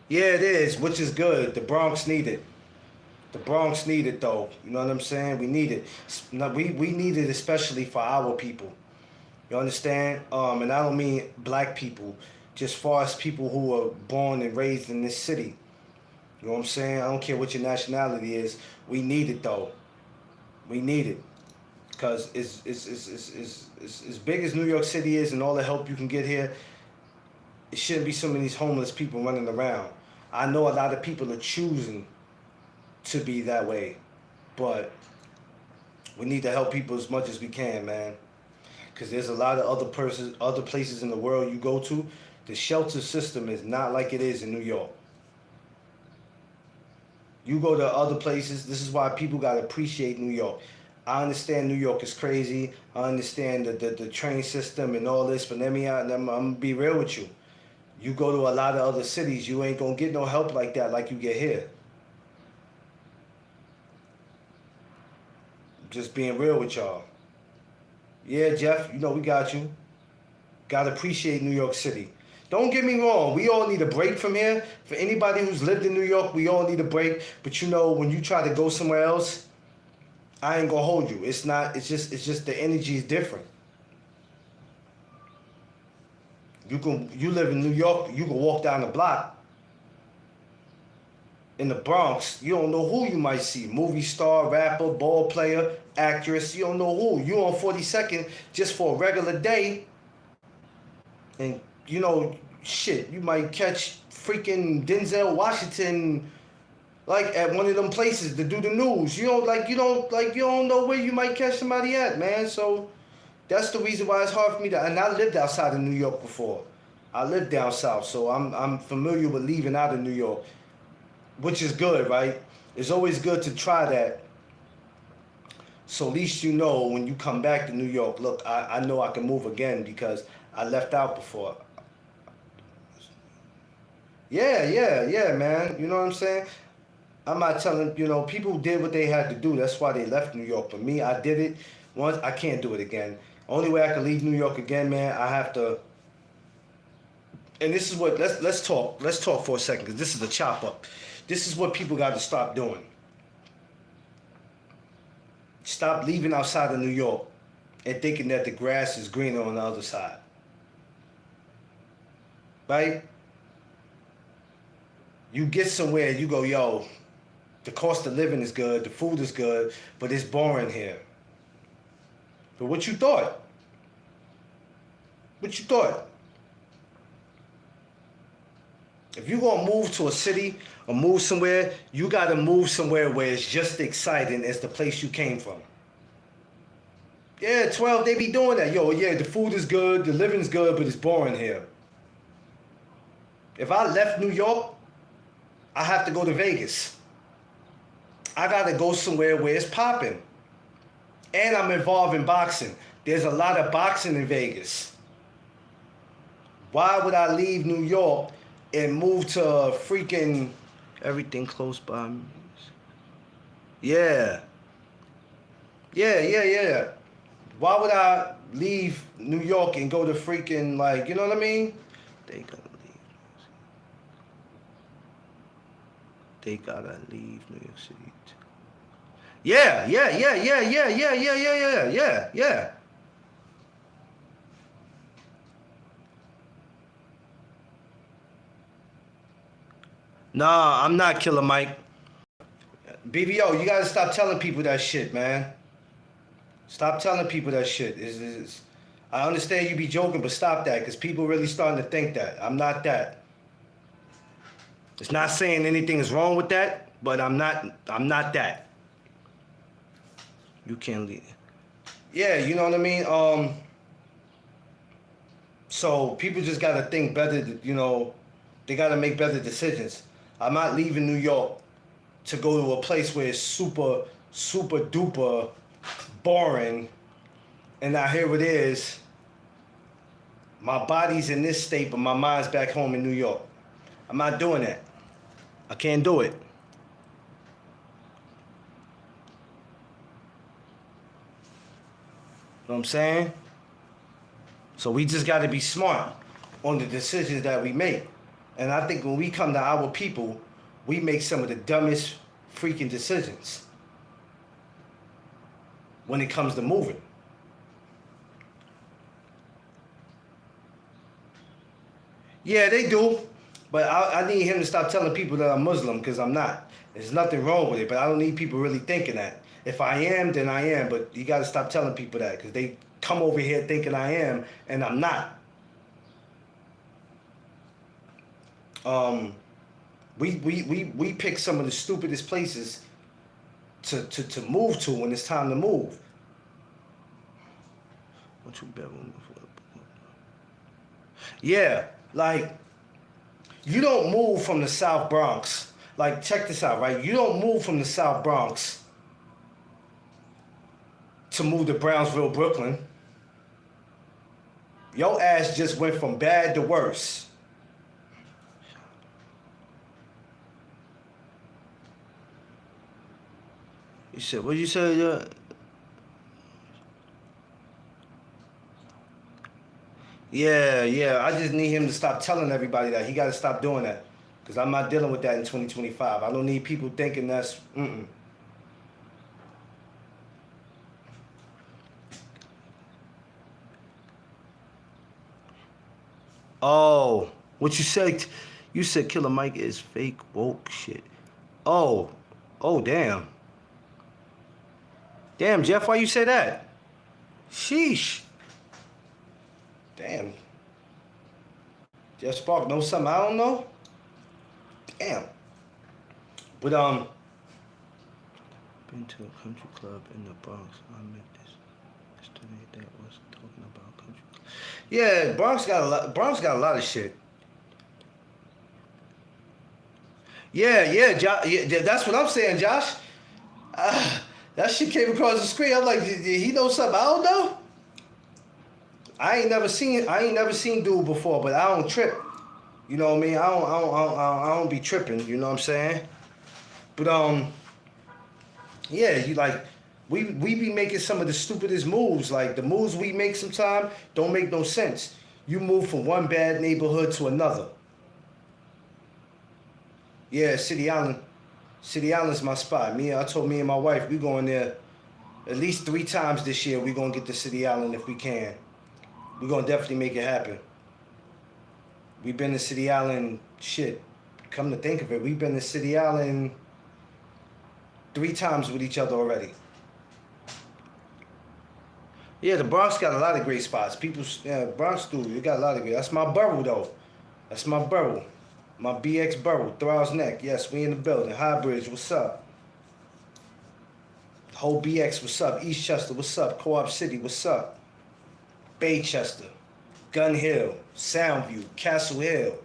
Yeah, it is, which is good. The Bronx need it. The Bronx need it, though. You know what I'm saying? We need it. We need it especially for our people. You understand? And I don't mean black people, just far as people who are born and raised in this city. You know what I'm saying? I don't care what your nationality is. We need it, though. We need it. Because as big as New York City is and all the help you can get here, it shouldn't be so many homeless people running around. I know a lot of people are choosing to be that way, but we need to help people as much as we can, man. Because there's a lot of other places in the world you go to, the shelter system is not like it is in New York. You go to other places, this is why people got to appreciate New York. I understand New York is crazy. I understand the train system and all this, but I'm going to be real with you. You go to a lot of other cities, you ain't going to get no help like that like you get here. Just being real with y'all. Yeah, Jeff, you know we got you. Got to appreciate New York City. Don't get me wrong, we all need a break from here. For anybody who's lived in New York, we all need a break. But you know, when you try to go somewhere else, I ain't gonna hold you. It's just the energy is different. You live in New York, you can walk down the block. In the Bronx, you don't know who you might see. Movie star, rapper, ball player, actress, you don't know who. You on 42nd just for a regular day. And you know, shit, you might catch freaking Denzel Washington like at one of them places to do the news. You don't know where you might catch somebody at, man. So that's the reason why it's hard for me to. And I lived outside of New York before. I lived down south, so I'm familiar with leaving out of New York, which is good, right? It's always good to try that. So at least you know when you come back to New York, look, I know I can move again because I left out before. Yeah, man. You know what I'm saying? I'm not telling, people did what they had to do. That's why they left New York. But me, I did it once. I can't do it again. Only way I can leave New York again, man, I have to. And this is what, let's talk. Let's talk for a second because this is a chop up. This is what people got to stop doing. Stop leaving outside of New York and thinking that the grass is greener on the other side. Right? You get somewhere, you go, yo, the cost of living is good, the food is good, but it's boring here. But what you thought? What you thought? If you're going to move to a city or move somewhere, you got to move somewhere where it's just exciting as the place you came from. Yeah, 12, they be doing that. Yo, yeah, the food is good, the living's good, but it's boring here. If I left New York, I have to go to Vegas. I got to go somewhere where it's popping. And I'm involved in boxing. There's a lot of boxing in Vegas. Why would I leave New York and move to freaking everything close by me? Yeah. Why would I leave New York and go to freaking, you know what I mean? They gotta leave. They gotta leave New York City. Yeah. Nah, I'm not Killer Mike. BBO, you gotta stop telling people that shit, man. Stop telling people that shit. I understand you be joking, but stop that, because people really starting to think that. I'm not that. It's not saying anything is wrong with that, but I'm not that. You can't leave. Yeah, you know what I mean? So people just gotta think better, they gotta make better decisions. I'm not leaving New York to go to a place where it's super, super duper boring, and now here it is. My body's in this state, but my mind's back home in New York. I'm not doing that. I can't do it. Know what I'm saying? So we just got to be smart on the decisions that we make. And I think when we come to our people, we make some of the dumbest freaking decisions when it comes to moving. Yeah, they do. But I need him to stop telling people that I'm Muslim, because I'm not. There's nothing wrong with it, but I don't need people really thinking that. If I am, then I am, but you got to stop telling people that, because they come over here thinking I am, and I'm not. We pick some of the stupidest places to move to when it's time to move. What you bedroom? Yeah, like, you don't move from the South Bronx. Like, check this out, right? You don't move from the South Bronx to move to Brownsville, Brooklyn. Your ass just went from bad to worse. You said, what you say? Yeah. I just need him to stop telling everybody that. He got to stop doing that. Because I'm not dealing with that in 2025. I don't need people thinking that's... Oh, what you said? You said Killer Mike is fake woke shit. Oh, damn. Damn, Jeff, why you say that? Sheesh. Damn. Jeff Spark knows something I don't know? Damn. But, been to a country club in the Bronx. I met this yesterday that was talking about country club. Yeah, Bronx got a lot of shit. Yeah, that's what I'm saying, Josh. That shit came across the screen. I'm like, did he know something I don't know? I ain't never seen dude before, but I don't trip. You know what I mean? I don't be tripping. You know what I'm saying? But yeah, you like, we be making some of the stupidest moves. Like, the moves we make sometimes don't make no sense. You move from one bad neighborhood to another. Yeah, City Island. City Island's my spot. I told me and my wife, we going there at least 3 times this year. We gonna get to City Island if we can. We gonna definitely make it happen. We've been to City Island, shit, come to think of it, we've been to City Island 3 times with each other already. Yeah, the Bronx got a lot of great spots. Bronx do. You got a lot of great. That's my borough, though. That's my borough. My BX borough, Throw's Neck. Yes, we in the building. High Bridge, what's up? Whole BX, what's up? Eastchester, what's up? Co-op City, what's up? Baychester, Gun Hill, Soundview, Castle Hill.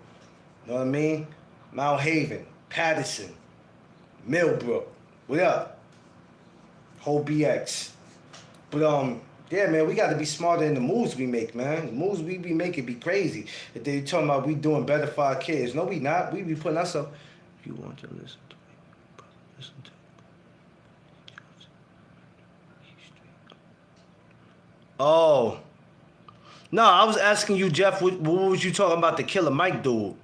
Know what I mean? Mount Haven, Patterson, Millbrook. What up? Whole BX. But yeah, man, we got to be smarter in the moves we make, man. The moves we be making be crazy. If they talking about we doing better for our kids, no, we not. We be putting ourselves. If you want to listen to me, listen to me. Oh. No, I was asking you, Jeff, what was you talking about the Killer Mike dude?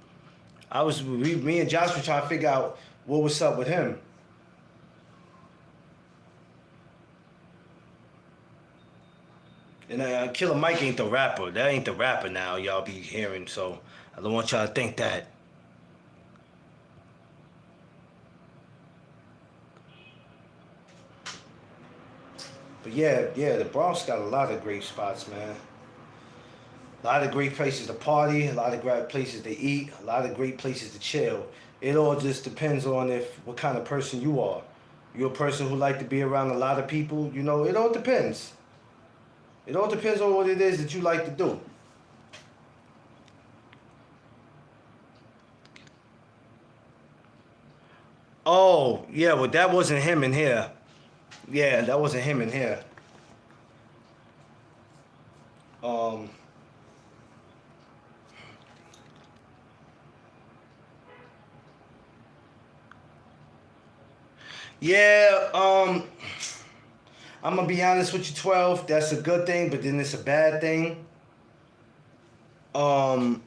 Me and Josh were trying to figure out what was up with him. And Killer Mike ain't the rapper. That ain't the rapper now y'all be hearing, so I don't want y'all to think that. But yeah, the Bronx got a lot of great spots, man. A lot of great places to party, a lot of great places to eat, a lot of great places to chill. It all just depends on what kind of person you are. You're a person who like to be around a lot of people, you know, it all depends. It all depends on what it is that you like to do. Oh, yeah, well, that wasn't him in here. Yeah, that wasn't him in here. Um, yeah, I'm gonna be honest with you, 12. That's a good thing, but then it's a bad thing. Um,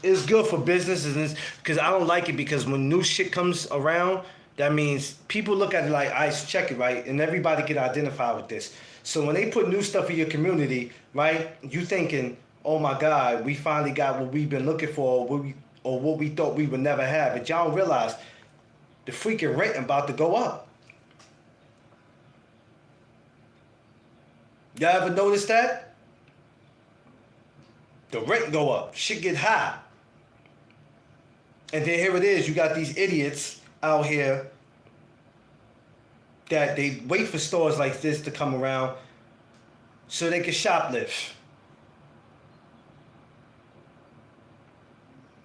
it's good for businesses because I don't like it because when new shit comes around, that means people look at it like, I check it, right? And everybody can identify with this. So when they put new stuff in your community, right, you thinking, oh my God, we finally got what we've been looking for, or what we thought we would never have. But y'all don't realize the freaking rent about to go up. Y'all ever notice that? The rent go up, shit get high. And then here it is, you got these idiots out here that they wait for stores like this to come around so they can shoplift.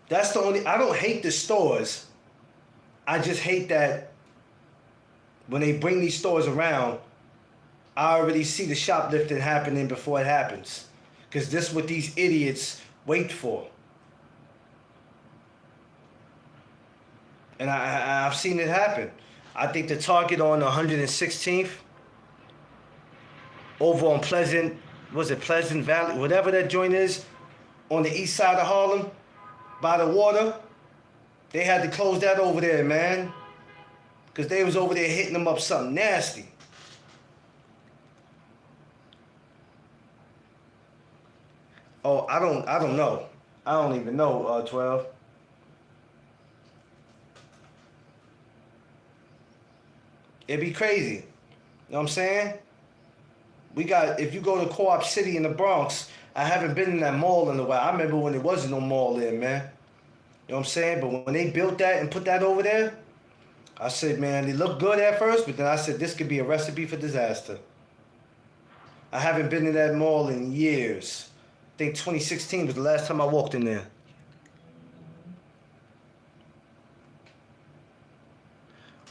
That's the only, I don't hate the stores. I just hate that when they bring these stores around, I already see the shoplifting happening before it happens. Because this is what these idiots wait for. And I've seen it happen. I think the Target on 116th, over on Pleasant, was it Pleasant Valley, whatever that joint is, on the east side of Harlem, by the water, they had to close that over there, man. Because they was over there hitting them up something nasty. Oh, I don't know. I don't even know, 12. It'd be crazy. You know what I'm saying? We got, if you go to Co-op City in the Bronx, I haven't been in that mall in a while. I remember when there wasn't no mall there, man. You know what I'm saying? But when they built that and put that over there, I said, man, it looked good at first, but then I said, this could be a recipe for disaster. I haven't been in that mall in years. I think 2016 was the last time I walked in there.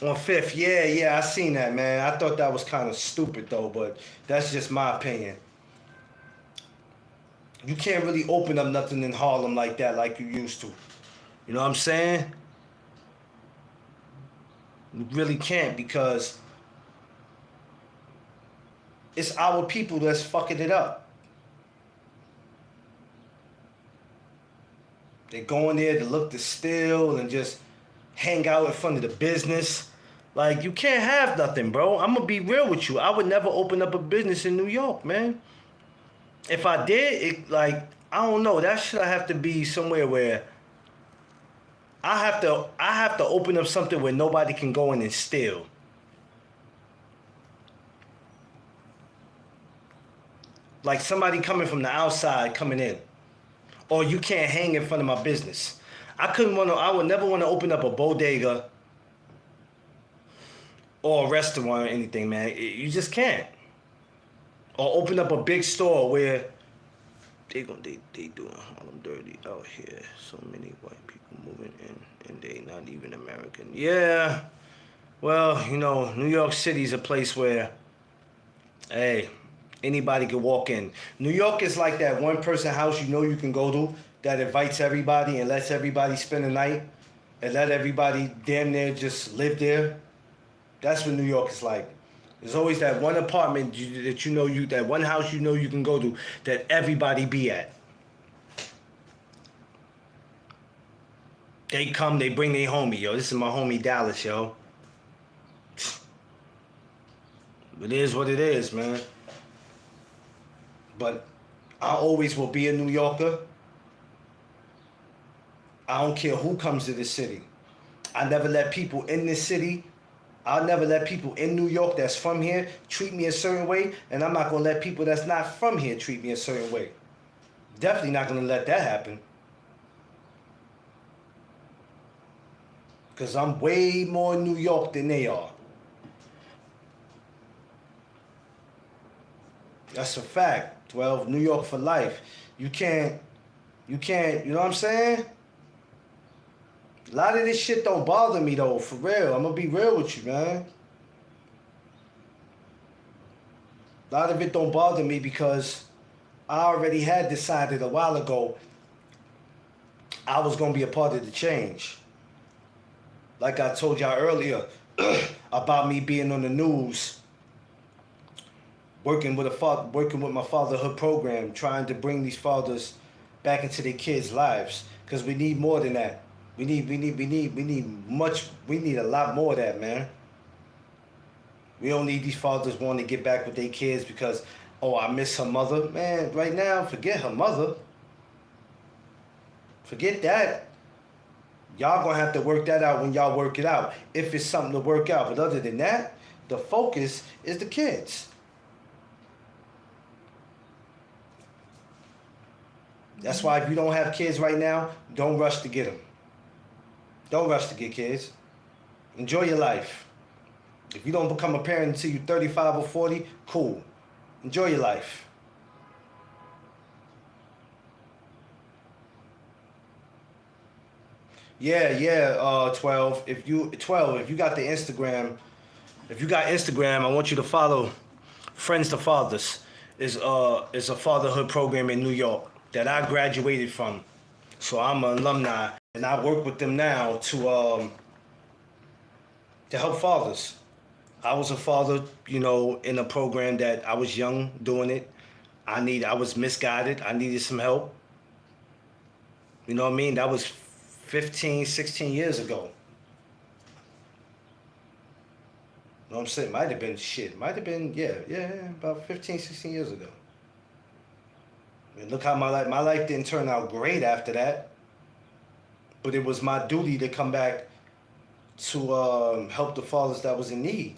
On Fifth, yeah, I seen that, man. I thought that was kind of stupid though, but that's just my opinion. You can't really open up nothing in Harlem like that, like you used to. You know what I'm saying? You really can't because it's our people that's fucking it up. They go in there to look to steal and just hang out in front of the business. Like, you can't have nothing, bro. I'm gonna be real with you. I would never open up a business in New York, man. If I did, I don't know. That should have to be somewhere where I have to open up something where nobody can go in and steal. Like somebody coming from the outside coming in. Or you can't hang in front of my business. I would never want to open up a bodega or a restaurant or anything, man. You just can't. Or open up a big store where they doing Harlem dirty out here. So many white people moving in and they not even American. Yeah. Well, New York City's a place where, hey, anybody can walk in. New York is like that one person house you can go to that invites everybody and lets everybody spend the night and let everybody damn near just live there. That's what New York is like. There's always that one apartment that one house you can go to that everybody be at. They come, they bring their homie, yo. This is my homie Dallas, yo. It is what it is, man. But I always will be a New Yorker. I don't care who comes to this city. I never let people in this city. I'll never let people in New York that's from here treat me a certain way, and I'm not gonna let people that's not from here treat me a certain way. Definitely not gonna let that happen. Because I'm way more New York than they are. That's a fact. Well, New York for life. You can't, you know what I'm saying? A lot of this shit don't bother me though, for real. I'm gonna be real with you, man. A lot of it don't bother me because I already had decided a while ago I was gonna be a part of the change. Like I told y'all earlier about me being on the news, working with my fatherhood program, trying to bring these fathers back into their kids' lives. Because we need more than that. We need a lot more of that, man. We don't need these fathers wanting to get back with their kids because, oh, I miss her mother. Man, right now, forget her mother. Forget that. Y'all gonna have to work that out when y'all work it out. If it's something to work out. But other than that, the focus is the kids. That's why if you don't have kids right now, don't rush to get them. Don't rush to get kids. Enjoy your life. If you don't become a parent until you're 35 or 40, cool. Enjoy your life. Yeah, 12. If you got the Instagram, if you got Instagram, I want you to follow Friends to Fathers. Is a fatherhood program in New York that I graduated from. So I'm an alumni and I work with them now to help fathers. I was a father, in a program that I was young doing it. I was misguided. I needed some help. You know what I mean? That was 15, 16 years ago. You know what I'm saying? Might have been, about 15, 16 years ago. And look how my life didn't turn out great after that. But it was my duty to come back to help the fathers that was in need.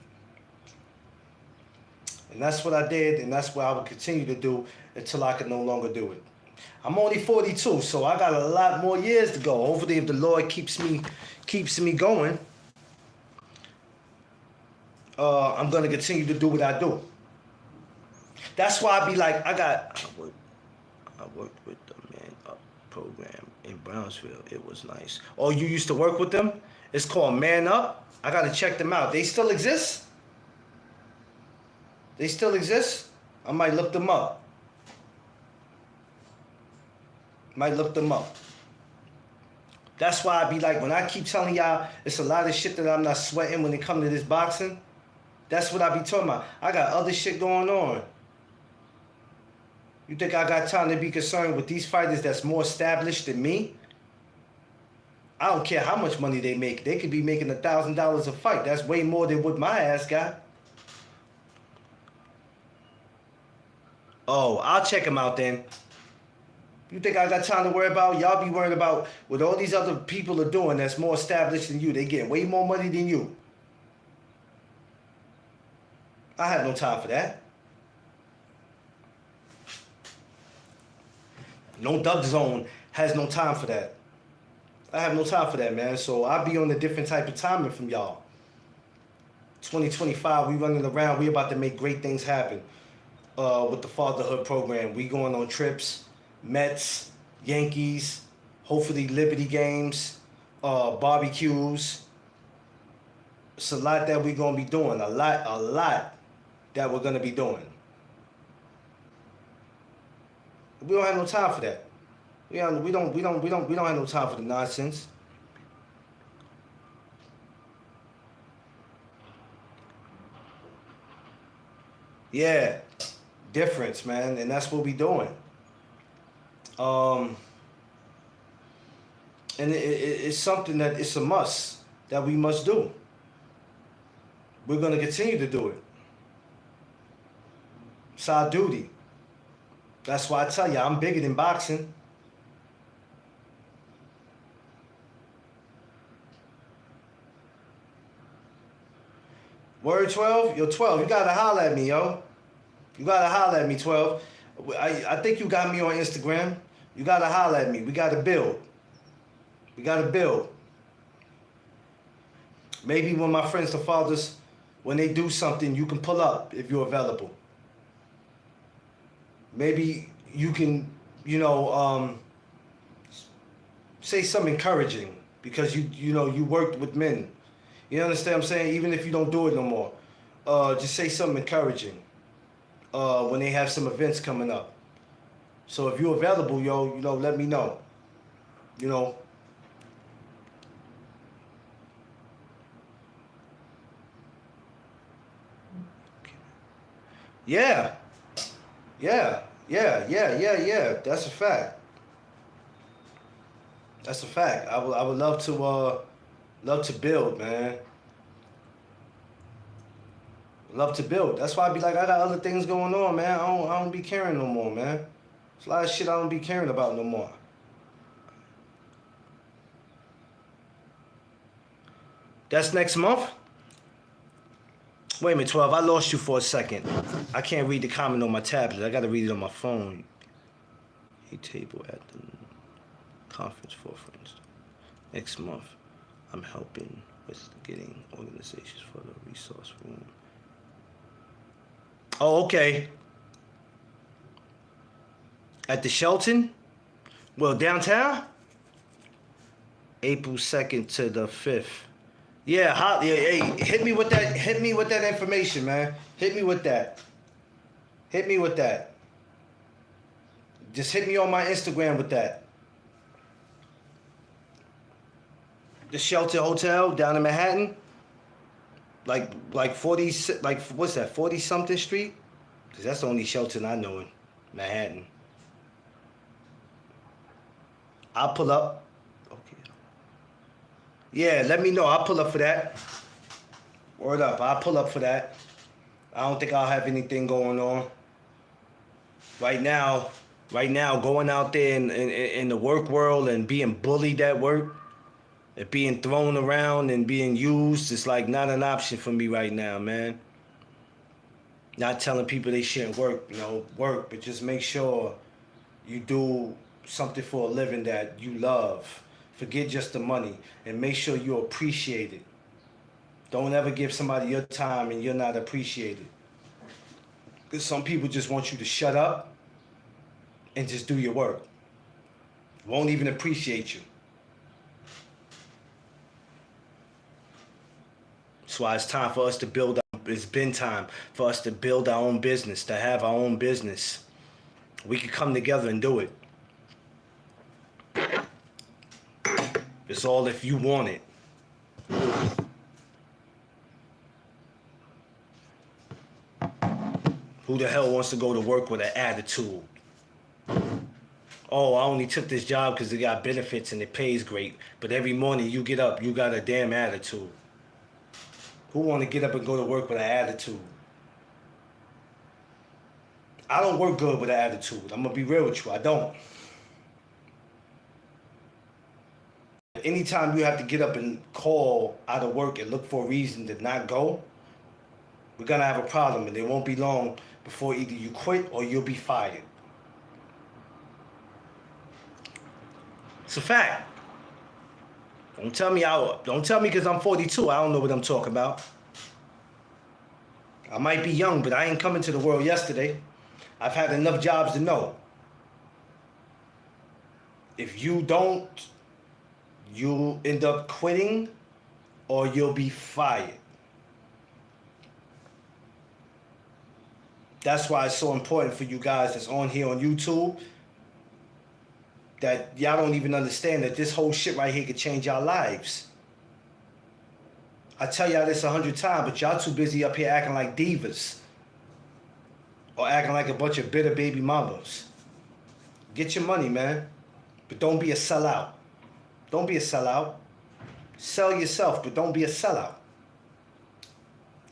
And that's what I did, and that's what I will continue to do until I can no longer do it. I'm only 42, so I got a lot more years to go. Hopefully, if the Lord keeps me going, I'm gonna continue to do what I do. That's why I be like, I worked with the Man Up program in Brownsville. It was nice. Oh, you used to work with them? It's called Man Up. I gotta check them out. They still exist? They still exist? I might look them up. That's why I be like, when I keep telling y'all, it's a lot of shit that I'm not sweating when it comes to this boxing. That's what I be talking about. I got other shit going on. You think I got time to be concerned with these fighters that's more established than me? I don't care how much money they make. They could be making $1,000 a fight. That's way more than what my ass got. Oh, I'll check them out then. You think I got time to worry about? Y'all be worried about what all these other people are doing that's more established than you. They get way more money than you. I have no time for that. No Dub Zone has no time for that. I have no time for that, man. So I'll be on a different type of timing from y'all. 2025, we running around. We about to make great things happen with the fatherhood program. We going on trips, Mets, Yankees, hopefully Liberty games, barbecues. It's a lot that we're gonna be doing. A lot that we're gonna be doing. We don't have no time for that. We don't have no time for the nonsense. Yeah, difference, man, and that's what we doing. And it's something that it's a must that we must do. We're gonna continue to do it. It's our duty. That's why I tell you, I'm bigger than boxing. Word 12? Yo, 12, you gotta holler at me, yo. You gotta holler at me, 12. I think you got me on Instagram. You gotta holler at me. We gotta build. We gotta build. Maybe when my friends, the fathers, when they do something, you can pull up if you're available. Maybe you can, say something encouraging. because you worked with men. You understand what I'm saying? Even if you don't do it no more, just say something encouraging when they have some events coming up. So if you're available, yo, let me know. You know. Yeah, yeah. That's a fact. That's a fact. I would love to build, man. Love to build. That's why I be like, I got other things going on, man. I don't be caring no more, man. There's a lot of shit I don't be caring about no more. That's next month? Wait a minute, 12. I lost you for a second. I can't read the comment on my tablet. I gotta read it on my phone. A table at the conference for friends. Next month, I'm helping with getting organizations for the resource room. Oh, okay. At the Shelton? Well, downtown? April 2nd to the 5th. Yeah, hey, hit me with that. Hit me with that information, man. Hit me with that. Hit me with that. Just hit me on my Instagram with that. The Shelter Hotel down in Manhattan, like 40, like what's that? 40 something Street, because that's the only Shelton I know in Manhattan. I'll pull up. Okay. Yeah, let me know. I'll pull up for that. Word up. I'll pull up for that. I don't think I'll have anything going on. Right now, going out there in the work world and being bullied at work, and being thrown around and being used, is like not an option for me right now, man. Not telling people they shouldn't work, work, but just make sure you do something for a living that you love. Forget just the money, and make sure you appreciate it. Don't ever give somebody your time and you're not appreciated. Because some people just want you to shut up and just do your work. Won't even appreciate you. That's why it's time for us to build. It's been time for us to build our own business, to have our own business. We could come together and do it. It's all if you want it. Who the hell wants to go to work with an attitude? Oh, I only took this job because it got benefits and it pays great. But every morning you get up, you got a damn attitude. Who want to get up and go to work with an attitude? I don't work good with an attitude. I'm going to be real with you. I don't. Anytime you have to get up and call out of work and look for a reason to not go, we're going to have a problem, and it won't be long before either you quit or you'll be fired. It's a fact. Don't tell me because I'm 42, I don't know what I'm talking about. I might be young, but I ain't coming to the world yesterday. I've had enough jobs to know. If you don't, you'll end up quitting or you'll be fired. That's why it's so important for you guys that's on here on YouTube, that y'all don't even understand that this whole shit right here could change our lives. I tell y'all this 100 times, but y'all too busy up here acting like divas. Or acting like a bunch of bitter baby mamas. Get your money, man. But don't be a sellout. Don't be a sellout. Sell yourself, but don't be a sellout.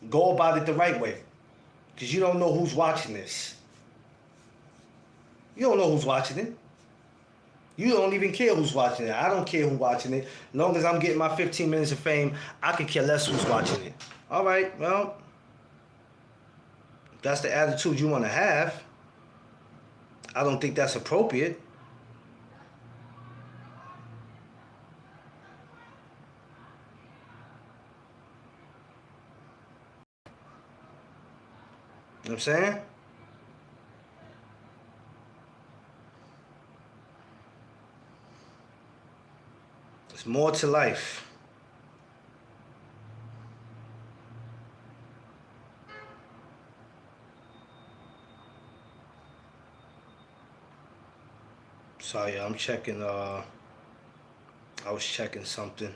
Go about it the right way. Because you don't know who's watching this. You don't know who's watching it. You don't even care who's watching it. I don't care who's watching it. As long as I'm getting my 15 minutes of fame, I could care less who's watching it. All right, well, if that's the attitude you want to have, I don't think that's appropriate. You know what I'm saying? There's more to life. Sorry, I'm checking, I was checking something.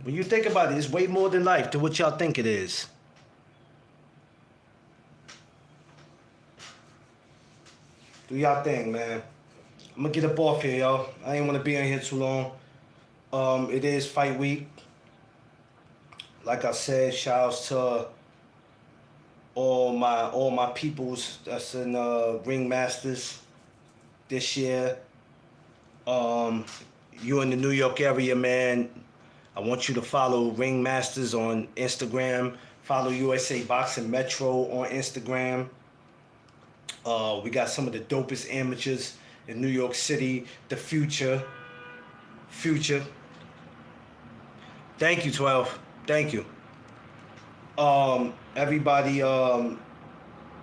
When you think about it, it's way more than life to what y'all think it is. Do y'all thing, man. I'm gonna get up off here, y'all. I ain't wanna be in here too long. It is fight week. Like I said, shouts to all my peoples that's in Ring Masters this year. You in the New York area, man, I want you to follow Ring Masters on Instagram. Follow USA Boxing Metro on Instagram. We got some of the dopest amateurs in New York City. The Future. Thank you, 12. Thank you. Everybody,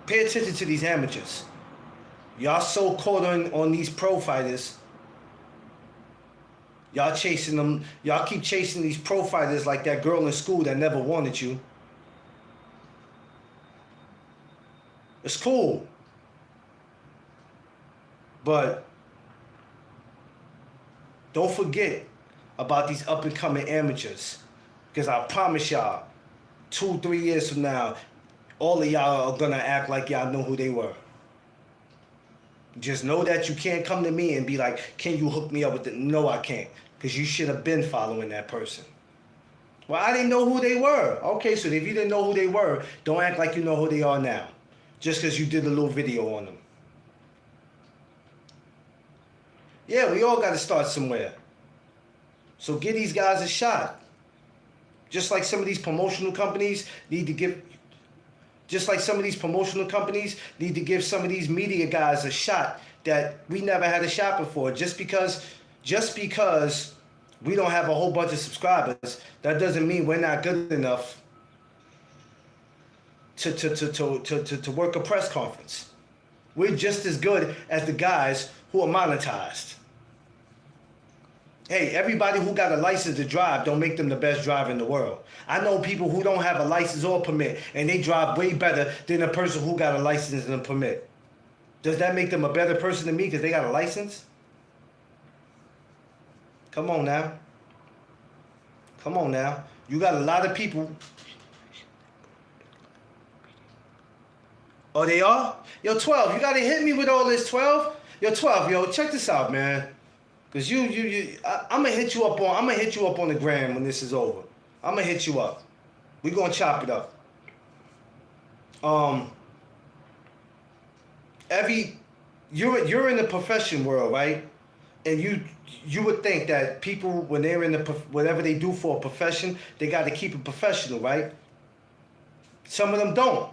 pay attention to these amateurs. Y'all so caught on these pro fighters. Y'all chasing them. Y'all keep chasing these pro fighters like that girl in school that never wanted you. It's cool. But don't forget about these up and coming amateurs. Because I promise y'all, 2-3 years from now, all of y'all are gonna act like y'all know who they were. Just know that you can't come to me and be like, can you hook me up with it? No, I can't. Because you should have been following that person. Well, I didn't know who they were. Okay, so if you didn't know who they were, don't act like you know who they are now. Just because you did a little video on them. Yeah, we all got to start somewhere. So give these guys a shot. Just like some of these promotional companies need to give... Just like some of these promotional companies need to give some of these media guys a shot that we never had a shot before. Just because we don't have a whole bunch of subscribers, that doesn't mean we're not good enough to work a press conference. We're just as good as the guys who are monetized. Hey, everybody who got a license to drive don't make them the best driver in the world. I know people who don't have a license or permit, and they drive way better than a person who got a license and a permit. Does that make them a better person than me because they got a license? Come on now. Come on now. You got a lot of people. Oh, they are? Yo, 12, you got to hit me with all this, 12. Yo, 12, yo, check this out, man. Cause I'm gonna hit you up on the gram when this is over. I'm gonna hit you up. We gonna chop it up. You're in the profession world, right? And you would think that people, when they're in whatever they do for a profession, they got to keep it professional, right? Some of them don't.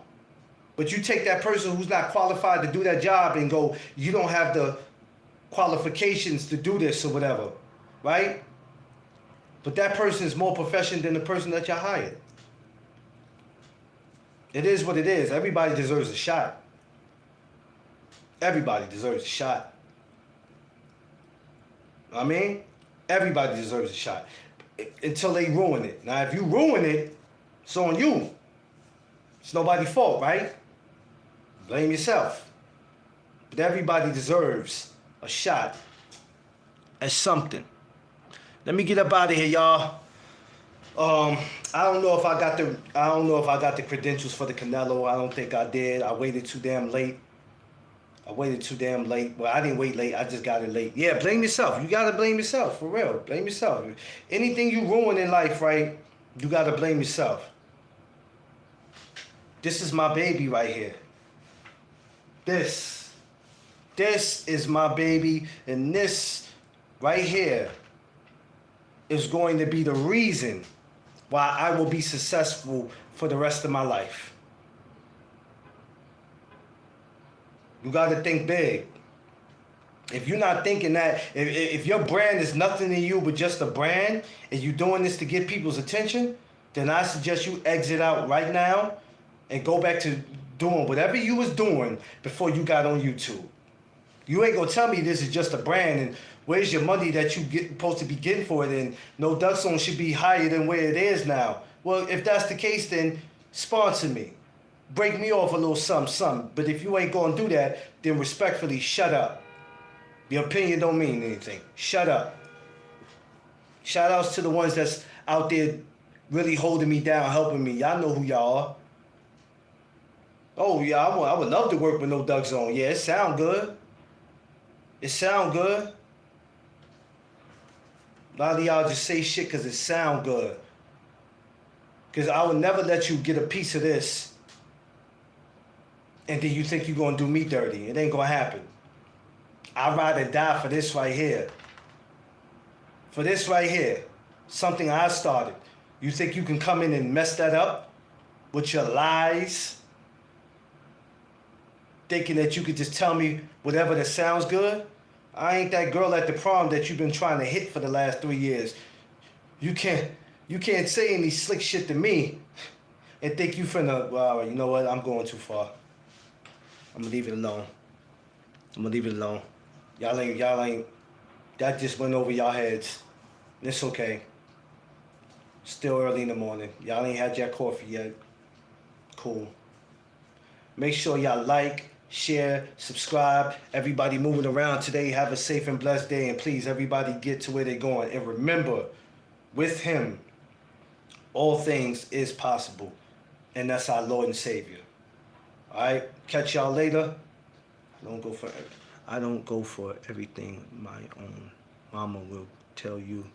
But you take that person who's not qualified to do that job and go, you don't have the qualifications to do this or whatever, right? But that person is more professional than the person that you hired. It is what it is. Everybody deserves a shot. Everybody deserves a shot. I mean, everybody deserves a shot until they ruin it. Now, if you ruin it, it's on you. It's nobody's fault, right? Blame yourself. But everybody deserves a shot at something. Let me get up out of here, y'all. I don't know if I got the credentials for the Canelo. I don't think I did. I waited too damn late. Well, I didn't wait late. I just got it late. Yeah, blame yourself. You gotta blame yourself, for real. Blame yourself. Anything you ruin in life, right, you gotta blame yourself. This is my baby right here. This is my baby, and this right here is going to be the reason why I will be successful for the rest of my life. You got to think big. If you're not thinking that, if your brand is nothing to you but just a brand, and you're doing this to get people's attention, then I suggest you exit out right now and go back to doing whatever you was doing before you got on YouTube. You ain't gonna tell me this is just a brand and where's your money that you get supposed to be getting for it, and No Duck Zone should be higher than where it is now. Well, if that's the case, then sponsor me. Break me off a little something. But if you ain't gonna do that, then respectfully shut up. Your opinion don't mean anything. Shut up. Shout outs to the ones that's out there really holding me down, helping me. Y'all know who y'all are. Oh yeah, I would love to work with No Duck Zone. Yeah, it sound good. It sound good. A lot of y'all just say shit because it sound good. Because I would never let you get a piece of this and then you think you're going to do me dirty. It ain't going to happen. I'd rather die for this right here. For this right here. Something I started. You think you can come in and mess that up with your lies? Thinking that you could just tell me whatever that sounds good? I ain't that girl at the prom that you've been trying to hit for the last 3 years. You can't say any slick shit to me and think you finna, well, you know what, I'm going too far. I'm gonna leave it alone. Y'all ain't, that just went over y'all heads. It's okay. Still early in the morning. Y'all ain't had your coffee yet. Cool. Make sure y'all like, share, subscribe. Everybody moving around today, have a safe and blessed day. And please, everybody get to where they're going. And remember, with him, all things is possible. And that's our Lord and Savior. All right? Catch y'all later. I don't go for everything my own mama will tell you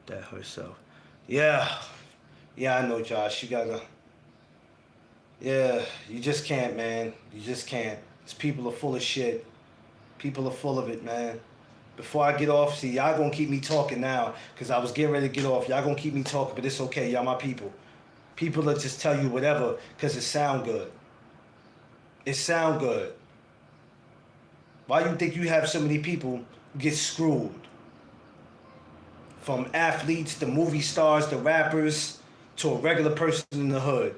that herself. Yeah, I know, Josh. You gotta... Yeah, you just can't, man. You just can't. These people are full of shit. People are full of it, man. Before I get off, see, y'all gonna keep me talking now, because I was getting ready to get off. Y'all gonna keep me talking, but it's okay. Y'all my people. People will just tell you whatever, because it sound good. It sound good. Why you think you have so many people who get screwed? From athletes, to movie stars, to rappers, to a regular person in the hood.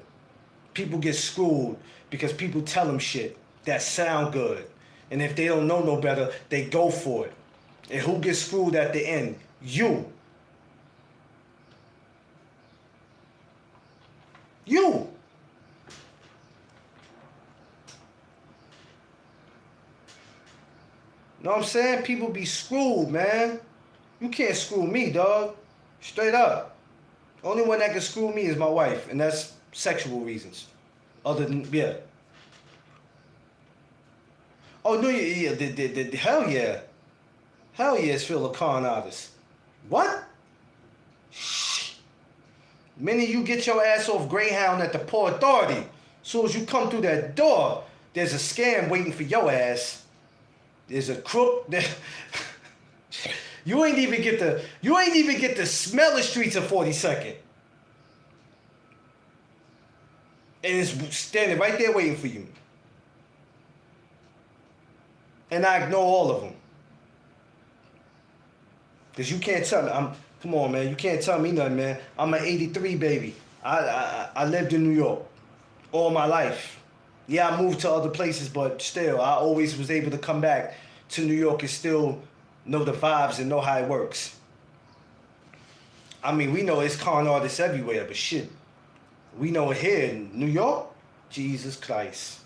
People get screwed because people tell them shit that sound good. And if they don't know no better, they go for it. And who gets screwed at the end? You. You. Know what I'm saying? People be screwed, man. You can't screw me, dog. Straight up. Only one that can screw me is my wife, and that's sexual reasons. Other than, yeah. Oh, no, yeah, hell yeah. Hell yeah, it's Phil a con artist. What? Shh. Minute you get your ass off Greyhound at the Port Authority, as soon as you come through that door, there's a scam waiting for your ass. There's a crook that... You ain't even get to smell the streets of 42nd. And it's standing right there waiting for you. And I ignore all of them. Because you can't tell me, come on, man, you can't tell me nothing, man. I'm an 83 baby. I lived in New York all my life. Yeah, I moved to other places, but still, I always was able to come back to New York and still know the vibes and know how it works. I mean, we know it's con artists everywhere, but shit, we know it here in New York, Jesus Christ.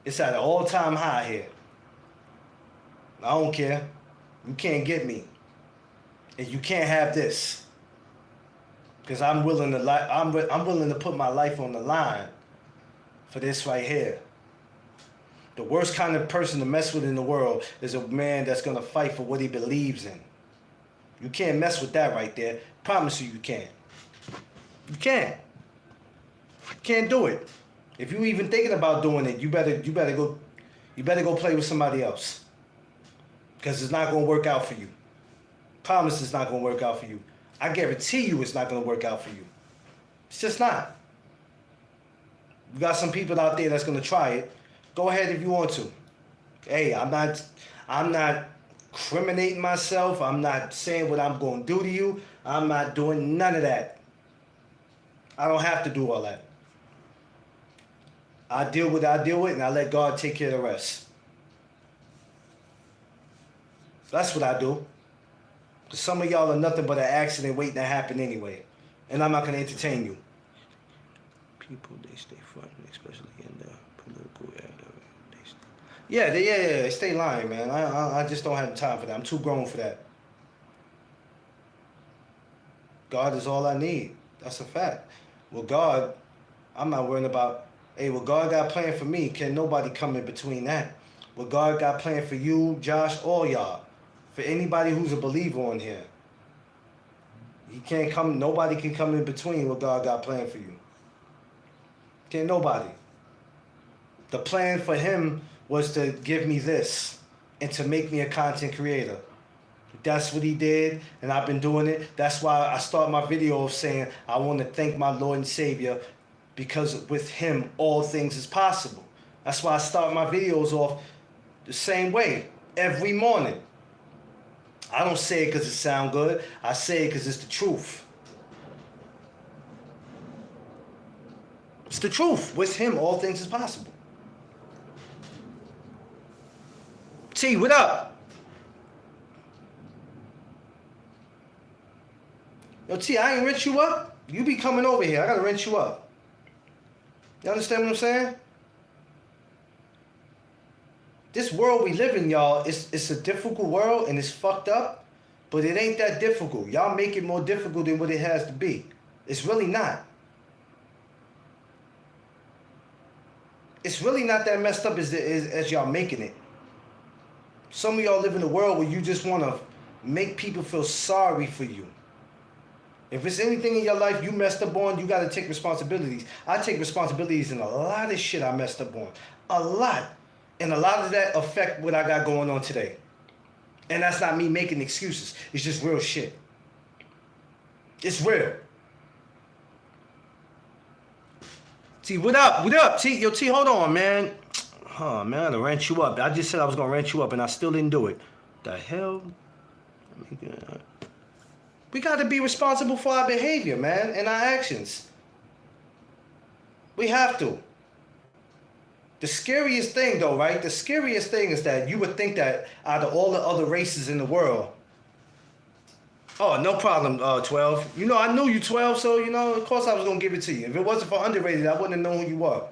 It's at an all-time high here. I don't care. You can't get me. And you can't have this. Because I'm willing to put my life on the line for this right here. The worst kind of person to mess with in the world is a man that's going to fight for what he believes in. You can't mess with that right there. Promise you can't. You can't. You can't do it. If you even thinking about doing it, you better go play with somebody else. Because it's not going to work out for you. Promise it's not going to work out for you. I guarantee you it's not going to work out for you. It's just not. You got some people out there that's going to try it. Go ahead if you want to. Hey, I'm not incriminating myself. I'm not saying what I'm going to do to you. I'm not doing none of that. I don't have to do all that. I deal with what I deal with, and I let God take care of the rest. That's what I do. Some of y'all are nothing but an accident waiting to happen anyway. And I'm not going to entertain you. People, they stay front, especially in the political area. They stay lying, man. I just don't have time for that. I'm too grown for that. God is all I need. That's a fact. Well, God, I'm not worrying about, hey, what God got planned for me, can nobody come in between that. What God got planned for you, Josh, all y'all. For anybody who's a believer on here. He can't come, nobody can come in between what God got planned for you. Can't nobody. The plan for him was to give me this and to make me a content creator. That's what he did, and I've been doing it. That's why I start my video of saying I want to thank my Lord and Savior, because with him all things is possible. That's why I start my videos off the same way every morning. I don't say it because it sounds good. I say it because it's the truth. It's the truth. With him, all things is possible. T, what up? Yo, T, I ain't rent you up. You be coming over here. I gotta rent you up. You understand what I'm saying? This world we live in, y'all, it's a difficult world and it's fucked up, but it ain't that difficult. Y'all make it more difficult than what it has to be. It's really not. It's really not that messed up as y'all making it. Some of y'all live in a world where you just want to make people feel sorry for you. If it's anything in your life you messed up on, you got to take responsibilities. I take responsibilities in a lot of shit I messed up on. A lot. And a lot of that affect what I got going on today. And that's not me making excuses. It's just real shit. It's real. T, what up? What up? T, yo, T, hold on, man. Oh, man, I'm gonna rent you up. I just said I was gonna rent you up and I still didn't do it. The hell? We gotta be responsible for our behavior, man, and our actions. We have to. The scariest thing, though, right? The scariest thing is that you would think that out of all the other races in the world. Oh, no problem, 12. You know, I knew you, 12, so, you know, of course I was going to give it to you. If it wasn't for underrated, I wouldn't have known who you were.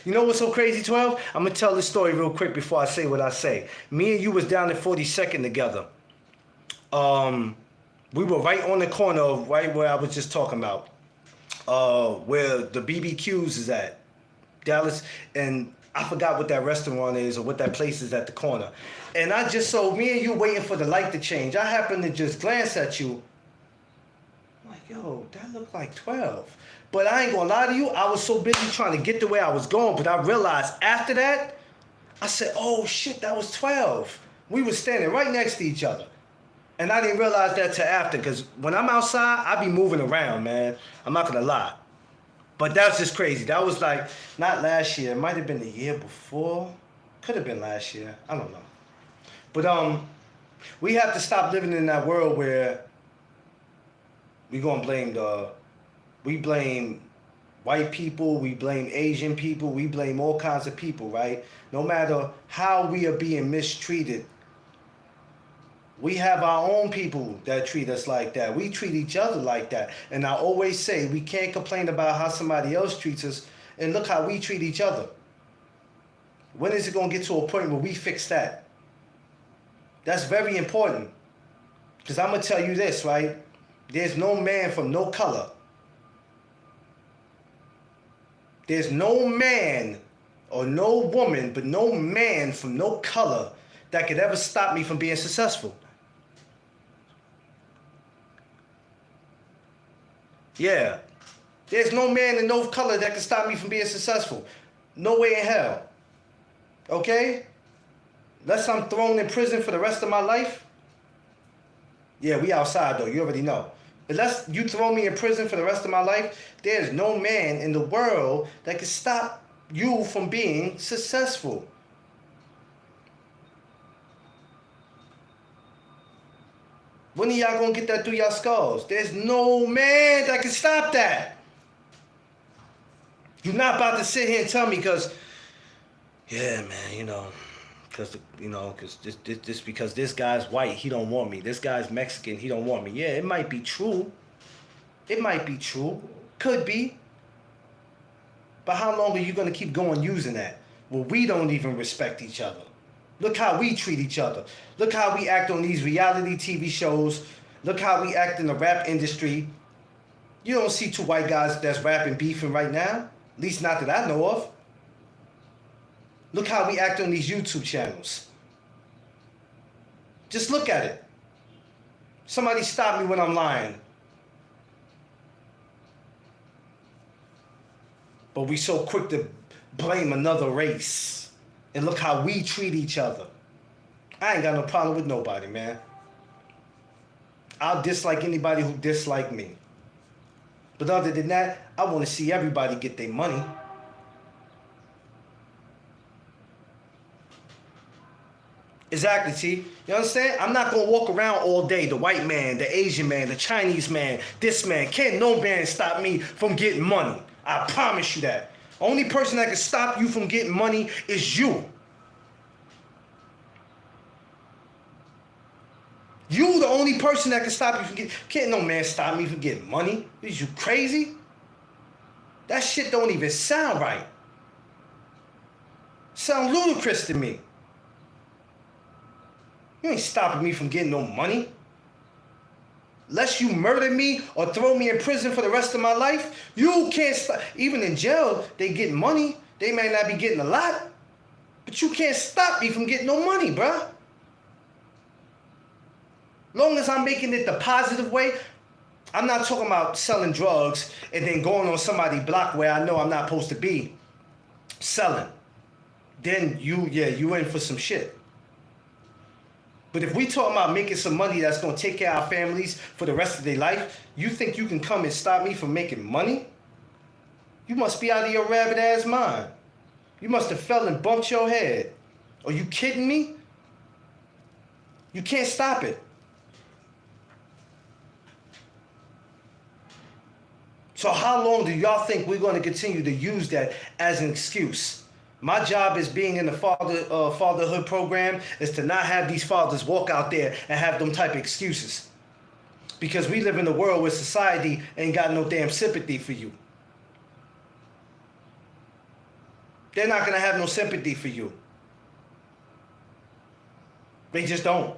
You know what's so crazy, 12? I'm going to tell this story real quick before I say what I say. Me and you was down at 42nd together. We were right on the corner of right where I was just talking about. Where the BBQs is at. Dallas, and I forgot what that restaurant is or what that place is at the corner. And I just saw me and you waiting for the light to change. I happened to just glance at you. I'm like, yo, that looked like 12. But I ain't gonna lie to you, I was so busy trying to get the way I was going, but I realized after that, I said, oh shit, that was 12. We were standing right next to each other. And I didn't realize that till after, because when I'm outside, I be moving around, man. I'm not gonna lie. But that was just crazy. That was like, not last year. It might have been the year before. Could have been last year. I don't know. But we have to stop living in that world where we blame white people, we blame Asian people, we blame all kinds of people, right? No matter how we are being mistreated, we have our own people that treat us like that. We treat each other like that. And I always say we can't complain about how somebody else treats us, and look how we treat each other. When is it going to get to a point where we fix that? That's very important. Because I'm going to tell you this, right? There's no man from no color. There's no man or no woman, but no man from no color that could ever stop me from being successful. Yeah. There's no man in no color that can stop me from being successful. No way in hell. Okay? Unless I'm thrown in prison for the rest of my life. Yeah, we outside though. You already know. Unless you throw me in prison for the rest of my life, there's no man in the world that can stop you from being successful. When are y'all gonna get that through y'all skulls? There's no man that can stop that. You're not about to sit here and tell me because, yeah, man, you know, Cause just because this guy's white, he don't want me. This guy's Mexican, he don't want me. Yeah, it might be true. It might be true. Could be. But how long are you gonna keep going using that? Well, we don't even respect each other. Look how we treat each other. Look how we act on these reality TV shows. Look how we act in the rap industry. You don't see two white guys that's rapping beefing right now. At least not that I know of. Look how we act on these YouTube channels. Just look at it. Somebody stop me when I'm lying. But we so quick to blame another race. And look how we treat each other. I ain't got no problem with nobody, man. I'll dislike anybody who dislike me. But other than that, I want to see everybody get their money. Exactly, T. You understand? I'm not going to walk around all day. The white man, the Asian man, the Chinese man, this man. Can't no man stop me from getting money. I promise you that. Only person that can stop you from getting money is you. You the only person that can stop you from getting... Can't no man stop me from getting money. Is you crazy? That shit don't even sound right. Sound ludicrous to me. You ain't stopping me from getting no money. Unless you murder me or throw me in prison for the rest of my life, you can't stop. Even in jail, they get money. They may not be getting a lot, but you can't stop me from getting no money, bruh. Long as I'm making it the positive way, I'm not talking about selling drugs and then going on somebody's block where I know I'm not supposed to be selling. Then you in for some shit. But if we talking about making some money that's going to take care of our families for the rest of their life, you think you can come and stop me from making money? You must be out of your rabbit ass mind. You must have fell and bumped your head. Are you kidding me? You can't stop it. So how long do y'all think we're going to continue to use that as an excuse? My job as being in the fatherhood program is to not have these fathers walk out there and have them type of excuses. Because we live in a world where society ain't got no damn sympathy for you. They're not going to have no sympathy for you. They just don't.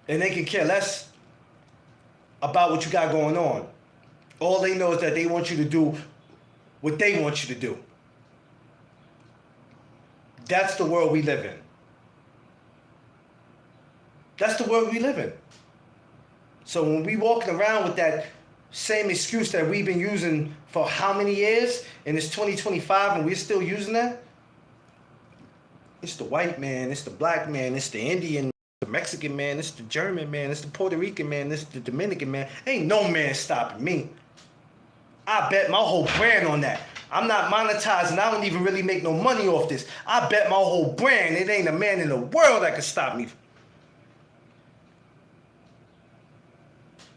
And they can care less about what you got going on. All they know is that they want you to do what they want you to do. That's the world we live in. That's the world we live in. So when we walking around with that same excuse that we've been using for how many years, and it's 2025 and we're still using that, it's the white man, it's the black man, it's the Indian, the Mexican man, it's the German man, it's the Puerto Rican man, it's the Dominican man. Ain't no man stopping me. I bet my whole brand on that. I'm not monetizing. I don't even really make no money off this. I bet my whole brand. It ain't a man in the world that can stop me.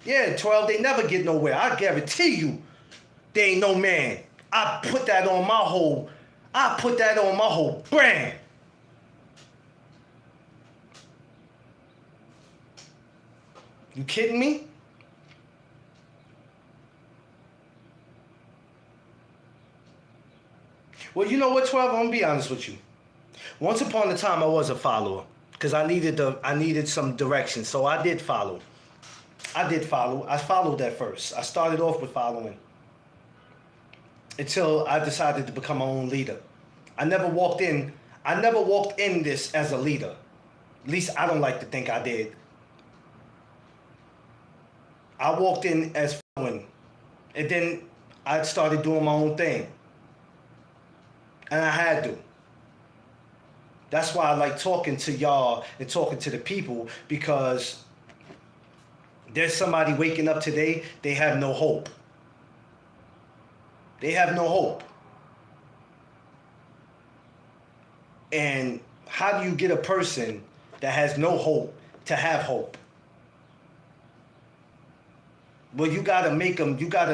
Yeah, 12, they never get nowhere. I guarantee you, there ain't no man. I put that on my whole brand. You kidding me? Well, you know what, 12? I'm gonna be honest with you. Once upon a time, I was a follower because I needed some direction, so I did follow. I followed at first. I started off with following until I decided to become my own leader. I never walked in this as a leader. At least I don't like to think I did. I walked in as following, and then I started doing my own thing. And I had to. That's why I like talking to y'all and talking to the people, because there's somebody waking up today, they have no hope. They have no hope. And how do you get a person that has no hope to have hope? Well, you gotta make them, you can't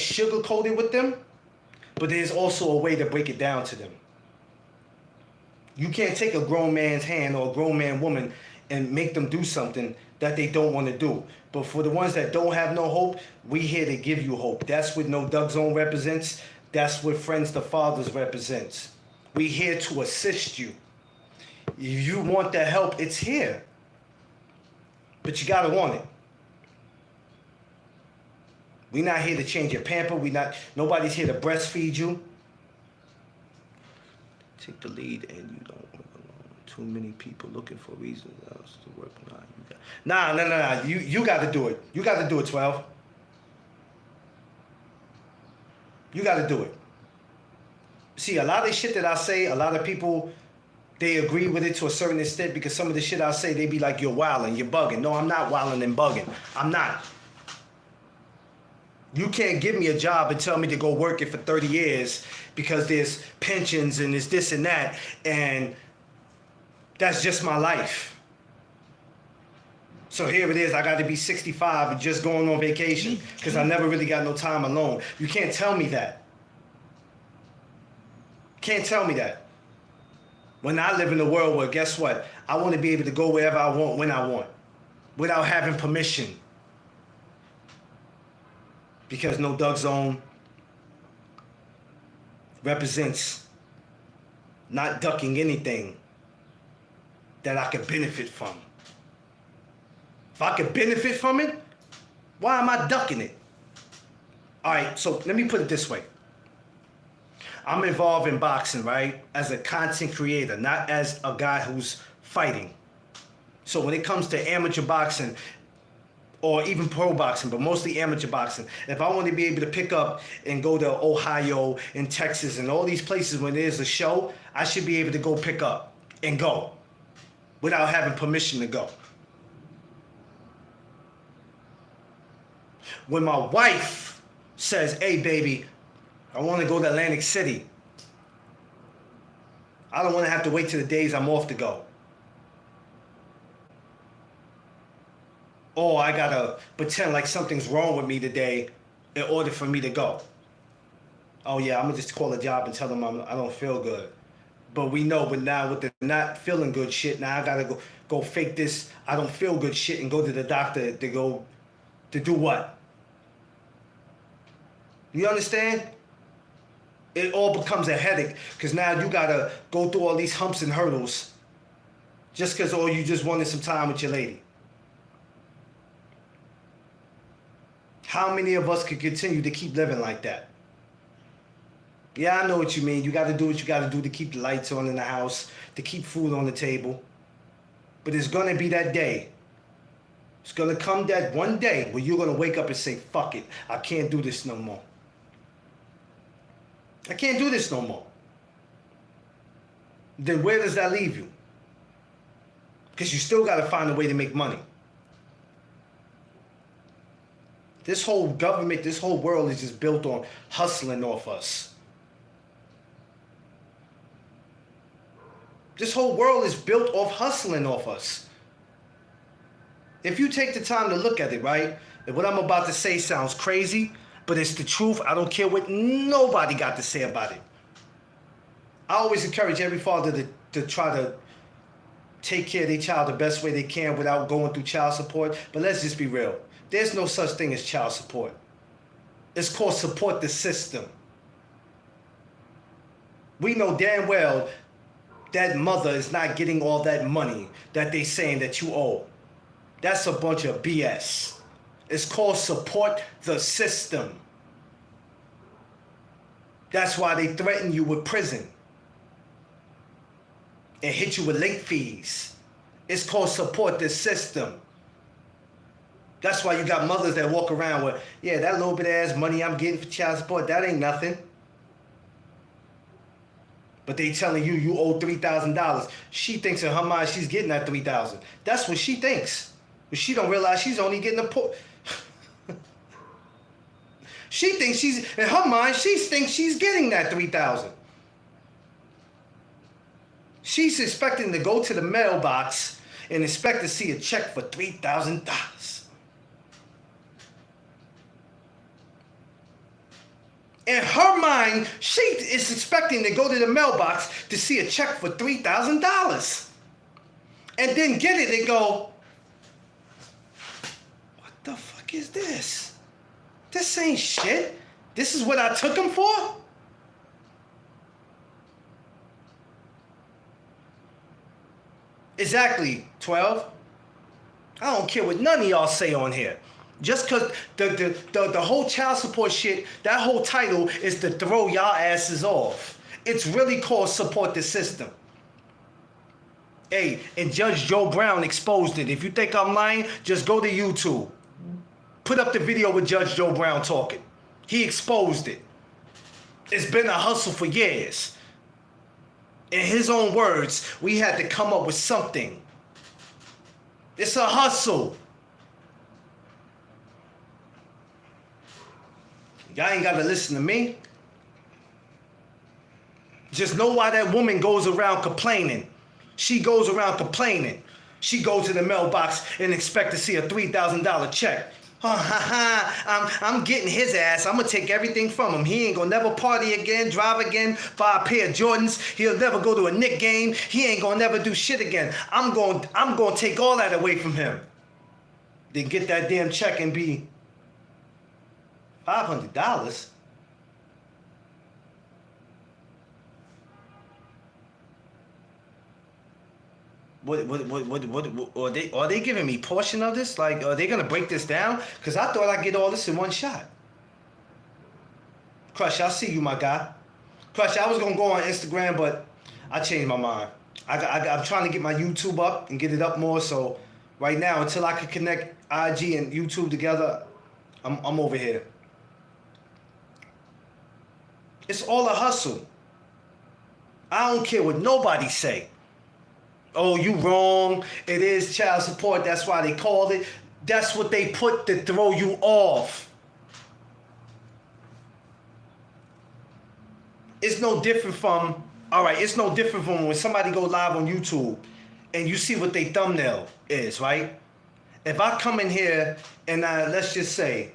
sugarcoat it with them, but there's also a way to break it down to them. You can't take a grown man's hand or a grown man woman and make them do something that they don't want to do. But for the ones that don't have no hope, we here to give you hope. That's what No Doug Zone represents. That's what Friends to Fathers represents. We here to assist you. If you want the help, it's here. But you gotta want it. We're not here to change your pamper. Nobody's here to breastfeed you. Take the lead and you don't work alone. Too many people looking for reasons else to work. Nah. You got to do it. You got to do it, 12. You got to do it. See, a lot of the shit that I say, a lot of people, they agree with it to a certain extent because some of the shit I say, they be like, you're wilding, you're bugging. No, I'm not wilding and bugging. I'm not. You can't give me a job and tell me to go work it for 30 years because there's pensions and there's this and that, and that's just my life. So here it is, I got to be 65 and just going on vacation because I never really got no time alone. You can't tell me that. Can't tell me that. When I live in a world where, guess what? I want to be able to go wherever I want, when I want, without having permission. Because No Doug Zone represents not ducking anything that I could benefit from. If I could benefit from it, why am I ducking it? All right, so let me put it this way. I'm involved in boxing, right? As a content creator, not as a guy who's fighting. So when it comes to amateur boxing, or even pro boxing, but mostly amateur boxing, if I want to be able to pick up and go to Ohio and Texas and all these places when there's a show, I should be able to go pick up and go without having permission to go. When my wife says, hey baby, I want to go to Atlantic City, I don't want to have to wait till the days I'm off to go. Or I gotta pretend like something's wrong with me today in order for me to go. Oh yeah, I'm gonna just call a job and tell them I don't feel good. But we know, but now with the not feeling good shit, now I gotta go fake this I don't feel good shit and go to the doctor to do what? You understand? It all becomes a headache because now you gotta go through all these humps and hurdles just because you just wanted some time with your lady. How many of us could continue to keep living like that? Yeah, I know what you mean. You got to do what you got to do to keep the lights on in the house, to keep food on the table. But it's going to be that day. It's going to come that one day where you're going to wake up and say, fuck it, I can't do this no more. I can't do this no more. Then where does that leave you? Because you still got to find a way to make money. This whole government, this whole world is just built on hustling off us. This whole world is built off hustling off us. If you take the time to look at it, right, and what I'm about to say sounds crazy, but it's the truth. I don't care what nobody got to say about it. I always encourage every father to try to take care of their child the best way they can without going through child support. But let's just be real. There's no such thing as child support. It's called support the system. We know damn well that mother is not getting all that money that they saying that you owe. That's a bunch of BS. It's called support the system. That's why they threaten you with prison and hit you with late fees. It's called support the system. That's why you got mothers that walk around with, yeah, that little bit of ass money I'm getting for child support, that ain't nothing. But they telling you owe $3,000. She thinks in her mind she's getting that $3,000. That's what she thinks. But she don't realize she's only getting a She thinks in her mind, she thinks she's getting that $3,000. She's expecting to go to the mailbox and expect to see a check for $3,000. In her mind, she is expecting to go to the mailbox to see a check for $3,000. And then get it and go, what the fuck is this? This ain't shit. This is what I took him for? Exactly, 12. I don't care what none of y'all say on here. Just because the whole child support shit, that whole title is to throw y'all asses off. It's really called support the system. Hey, and Judge Joe Brown exposed it. If you think I'm lying, just go to YouTube. Put up the video with Judge Joe Brown talking. He exposed it. It's been a hustle for years. In his own words, we had to come up with something. It's a hustle. Y'all ain't got to listen to me. Just know why that woman goes around complaining. She goes around complaining. She goes to the mailbox and expect to see a $3,000 check. I'm getting his ass. I'm going to take everything from him. He ain't going to never party again, drive again, buy a pair of Jordans. He'll never go to a Knicks game. He ain't going to never do shit again. I'm going to take all that away from him. Then get that damn check and be $500. What are they giving me portion of this? Like, are they gonna break this down? Cause I thought I'd get all this in one shot. Crush, I see you, my guy. Crush, I was gonna go on Instagram, but I changed my mind. I'm trying to get my YouTube up and get it up more. So right now, until I can connect IG and YouTube together, I'm over here. It's all a hustle. I don't care what nobody say. Oh, you wrong. It is child support. That's why they called it. That's what they put to throw you off. It's no different from, all right, it's no different from when somebody go live on YouTube and you see what their thumbnail is, right? If I come in here and let's just say,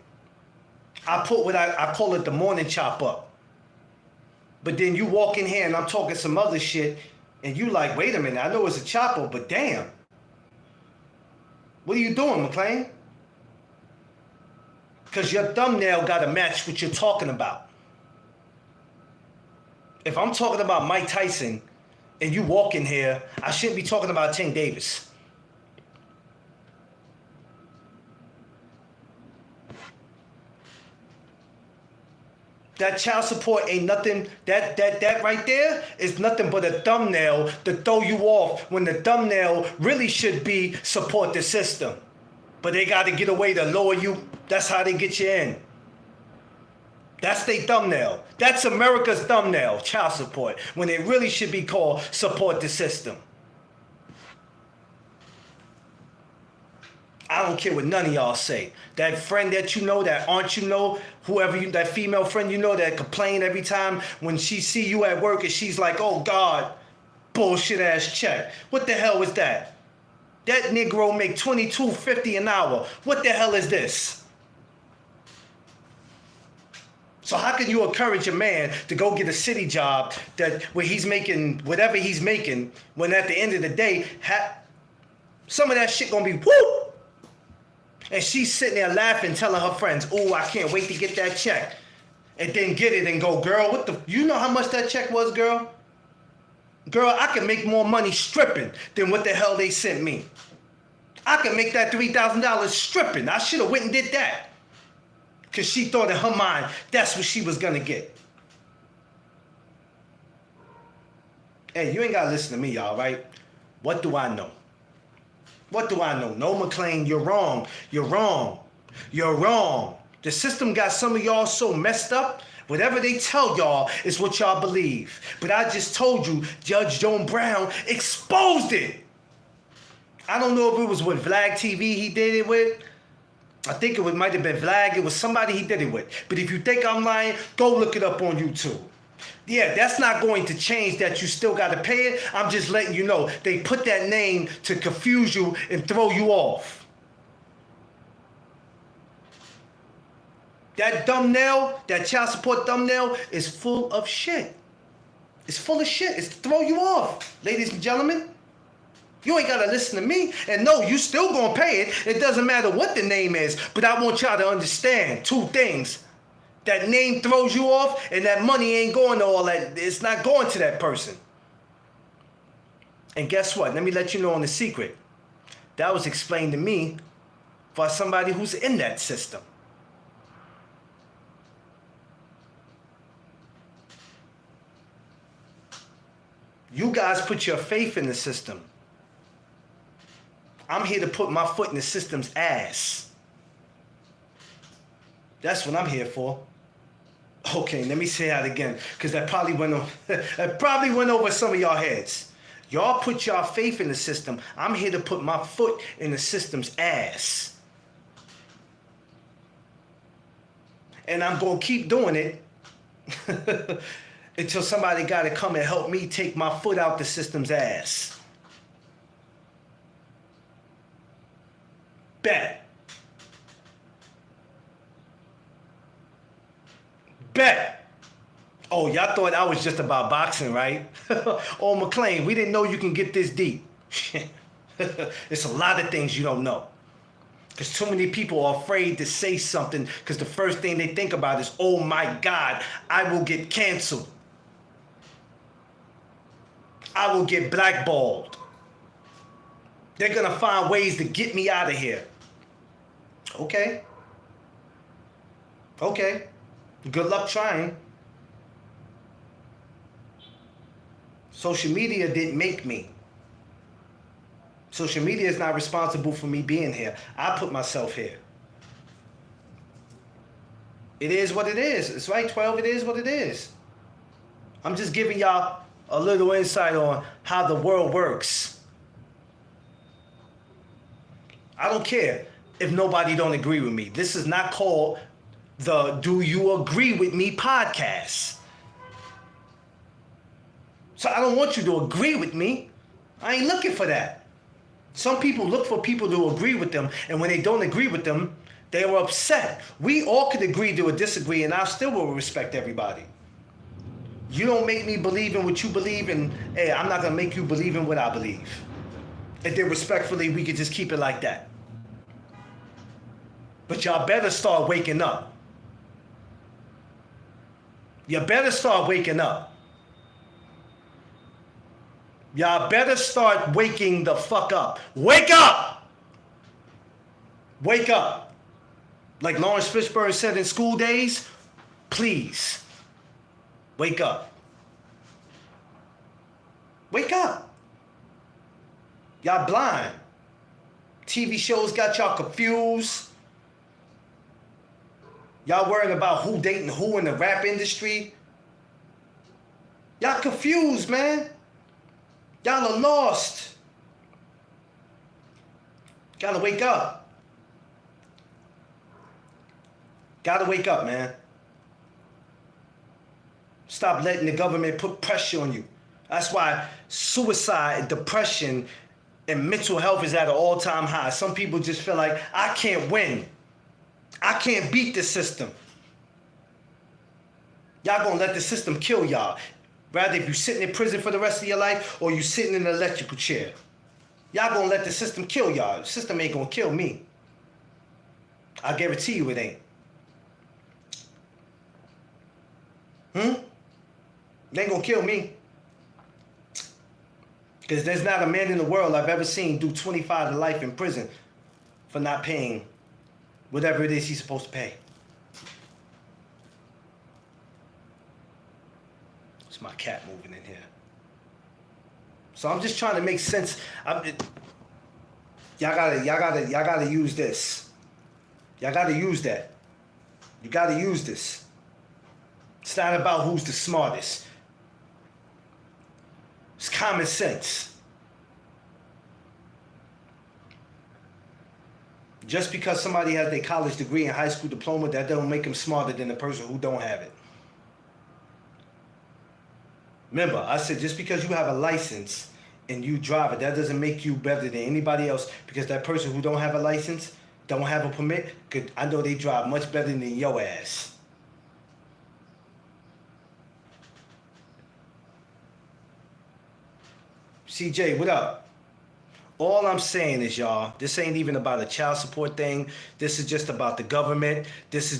I put what I call it the morning chop up. But then you walk in here and I'm talking some other shit and you like, wait a minute, I know it's a chopper, but damn. What are you doing, McLean? Because your thumbnail got to match what you're talking about. If I'm talking about Mike Tyson and you walk in here, I shouldn't be talking about Tank Davis. That child support ain't nothing, that right there is nothing but a thumbnail to throw you off when the thumbnail really should be support the system. But they got to get away to lower you. That's how they get you in. That's their thumbnail. That's America's thumbnail, child support, when it really should be called support the system. I don't care what none of y'all say. That friend that you know, that aunt you know, whoever you, that female friend you know that complain every time when she see you at work and she's like, oh God, bullshit ass check. What the hell was that? That Negro make $22.50 an hour. What the hell is this? So how can you encourage a man to go get a city job that where he's making whatever he's making when at the end of the day, some of that shit gonna be whoo? And she's sitting there laughing, telling her friends, oh, I can't wait to get that check. And then get it and go, girl, you know how much that check was, girl? Girl, I can make more money stripping than what the hell they sent me. I can make that $3,000 stripping. I should have went and did that. Because she thought in her mind, that's what she was going to get. Hey, you ain't got to listen to me, y'all, right? What do I know? What do I know? No, McLean, you're wrong. You're wrong. You're wrong. The system got some of y'all so messed up. Whatever they tell y'all is what y'all believe. But I just told you, Judge Joe Brown exposed it. I don't know if it was with Vlad TV he did it with. I think it might have been Vlad. It was somebody he did it with. But if you think I'm lying, go look it up on YouTube. Yeah, that's not going to change that you still got to pay it. I'm just letting you know. They put that name to confuse you and throw you off. That thumbnail, that child support thumbnail is full of shit. It's full of shit. It's to throw you off, ladies and gentlemen. You ain't got to listen to me. And no, you still going to pay it. It doesn't matter what the name is. But I want y'all to understand two things. That name throws you off, and that money ain't going to all that. It's not going to that person. And guess what? Let me let you know on the secret. That was explained to me by somebody who's in that system. You guys put your faith in the system. I'm here to put my foot in the system's ass. That's what I'm here for. Okay, let me say that again, because that probably went over some of y'all heads. Y'all put y'all faith in the system. I'm here to put my foot in the system's ass. And I'm going to keep doing it until somebody got to come and help me take my foot out the system's ass. Bet. Oh, y'all thought I was just about boxing, right? Oh, McLean, we didn't know you can get this deep. It's a lot of things you don't know. Because too many people are afraid to say something because the first thing they think about is, oh my God, I will get canceled. I will get blackballed. They're going to find ways to get me out of here. Okay. Good luck trying. Social media didn't make me. Social media is not responsible for me being here. I put myself here. It is what it is. It's right, 12. It is what it is. I'm just giving y'all a little insight on how the world works. I don't care if nobody don't agree with me. This is not called the Do You Agree With Me podcast. So I don't want you to agree with me. I ain't looking for that. Some people look for people to agree with them, and when they don't agree with them, they are upset. We all could agree to a disagree, and I still will respect everybody. You don't make me believe in what you believe, and hey, I'm not going to make you believe in what I believe. And then respectfully, we could just keep it like that. But y'all better start waking up. You better start waking up. Y'all better start waking the fuck up. Wake up! Wake up. Like Lawrence Fishburne said in School Days, please, wake up. Wake up. Y'all blind. TV shows got y'all confused. Y'all worrying about who dating who in the rap industry. Y'all confused, man. Y'all are lost. Gotta wake up. Gotta wake up, man. Stop letting the government put pressure on you. That's why suicide, depression, and mental health is at an all-time high. Some people just feel like, I can't win. I can't beat the system. Y'all gonna let the system kill y'all. Rather, if you sitting in prison for the rest of your life or you sitting in an electrical chair. Y'all gonna let the system kill y'all. The system ain't gonna kill me. I guarantee you it ain't. It ain't gonna kill me. Because there's not a man in the world I've ever seen do 25 to life in prison for not paying whatever it is he's supposed to pay. It's my cat moving in here. So I'm just trying to make sense. Y'all gotta use this. Y'all gotta use that. You gotta use this. It's not about who's the smartest. It's common sense. Just because somebody has their college degree and high school diploma, that don't make them smarter than the person who don't have it. Remember, I said just because you have a license and you drive it, that doesn't make you better than anybody else, because that person who don't have a license, don't have a permit, I know they drive much better than your ass. CJ, what up? All I'm saying is, y'all, this ain't even about a child support thing. This is just about the government. This is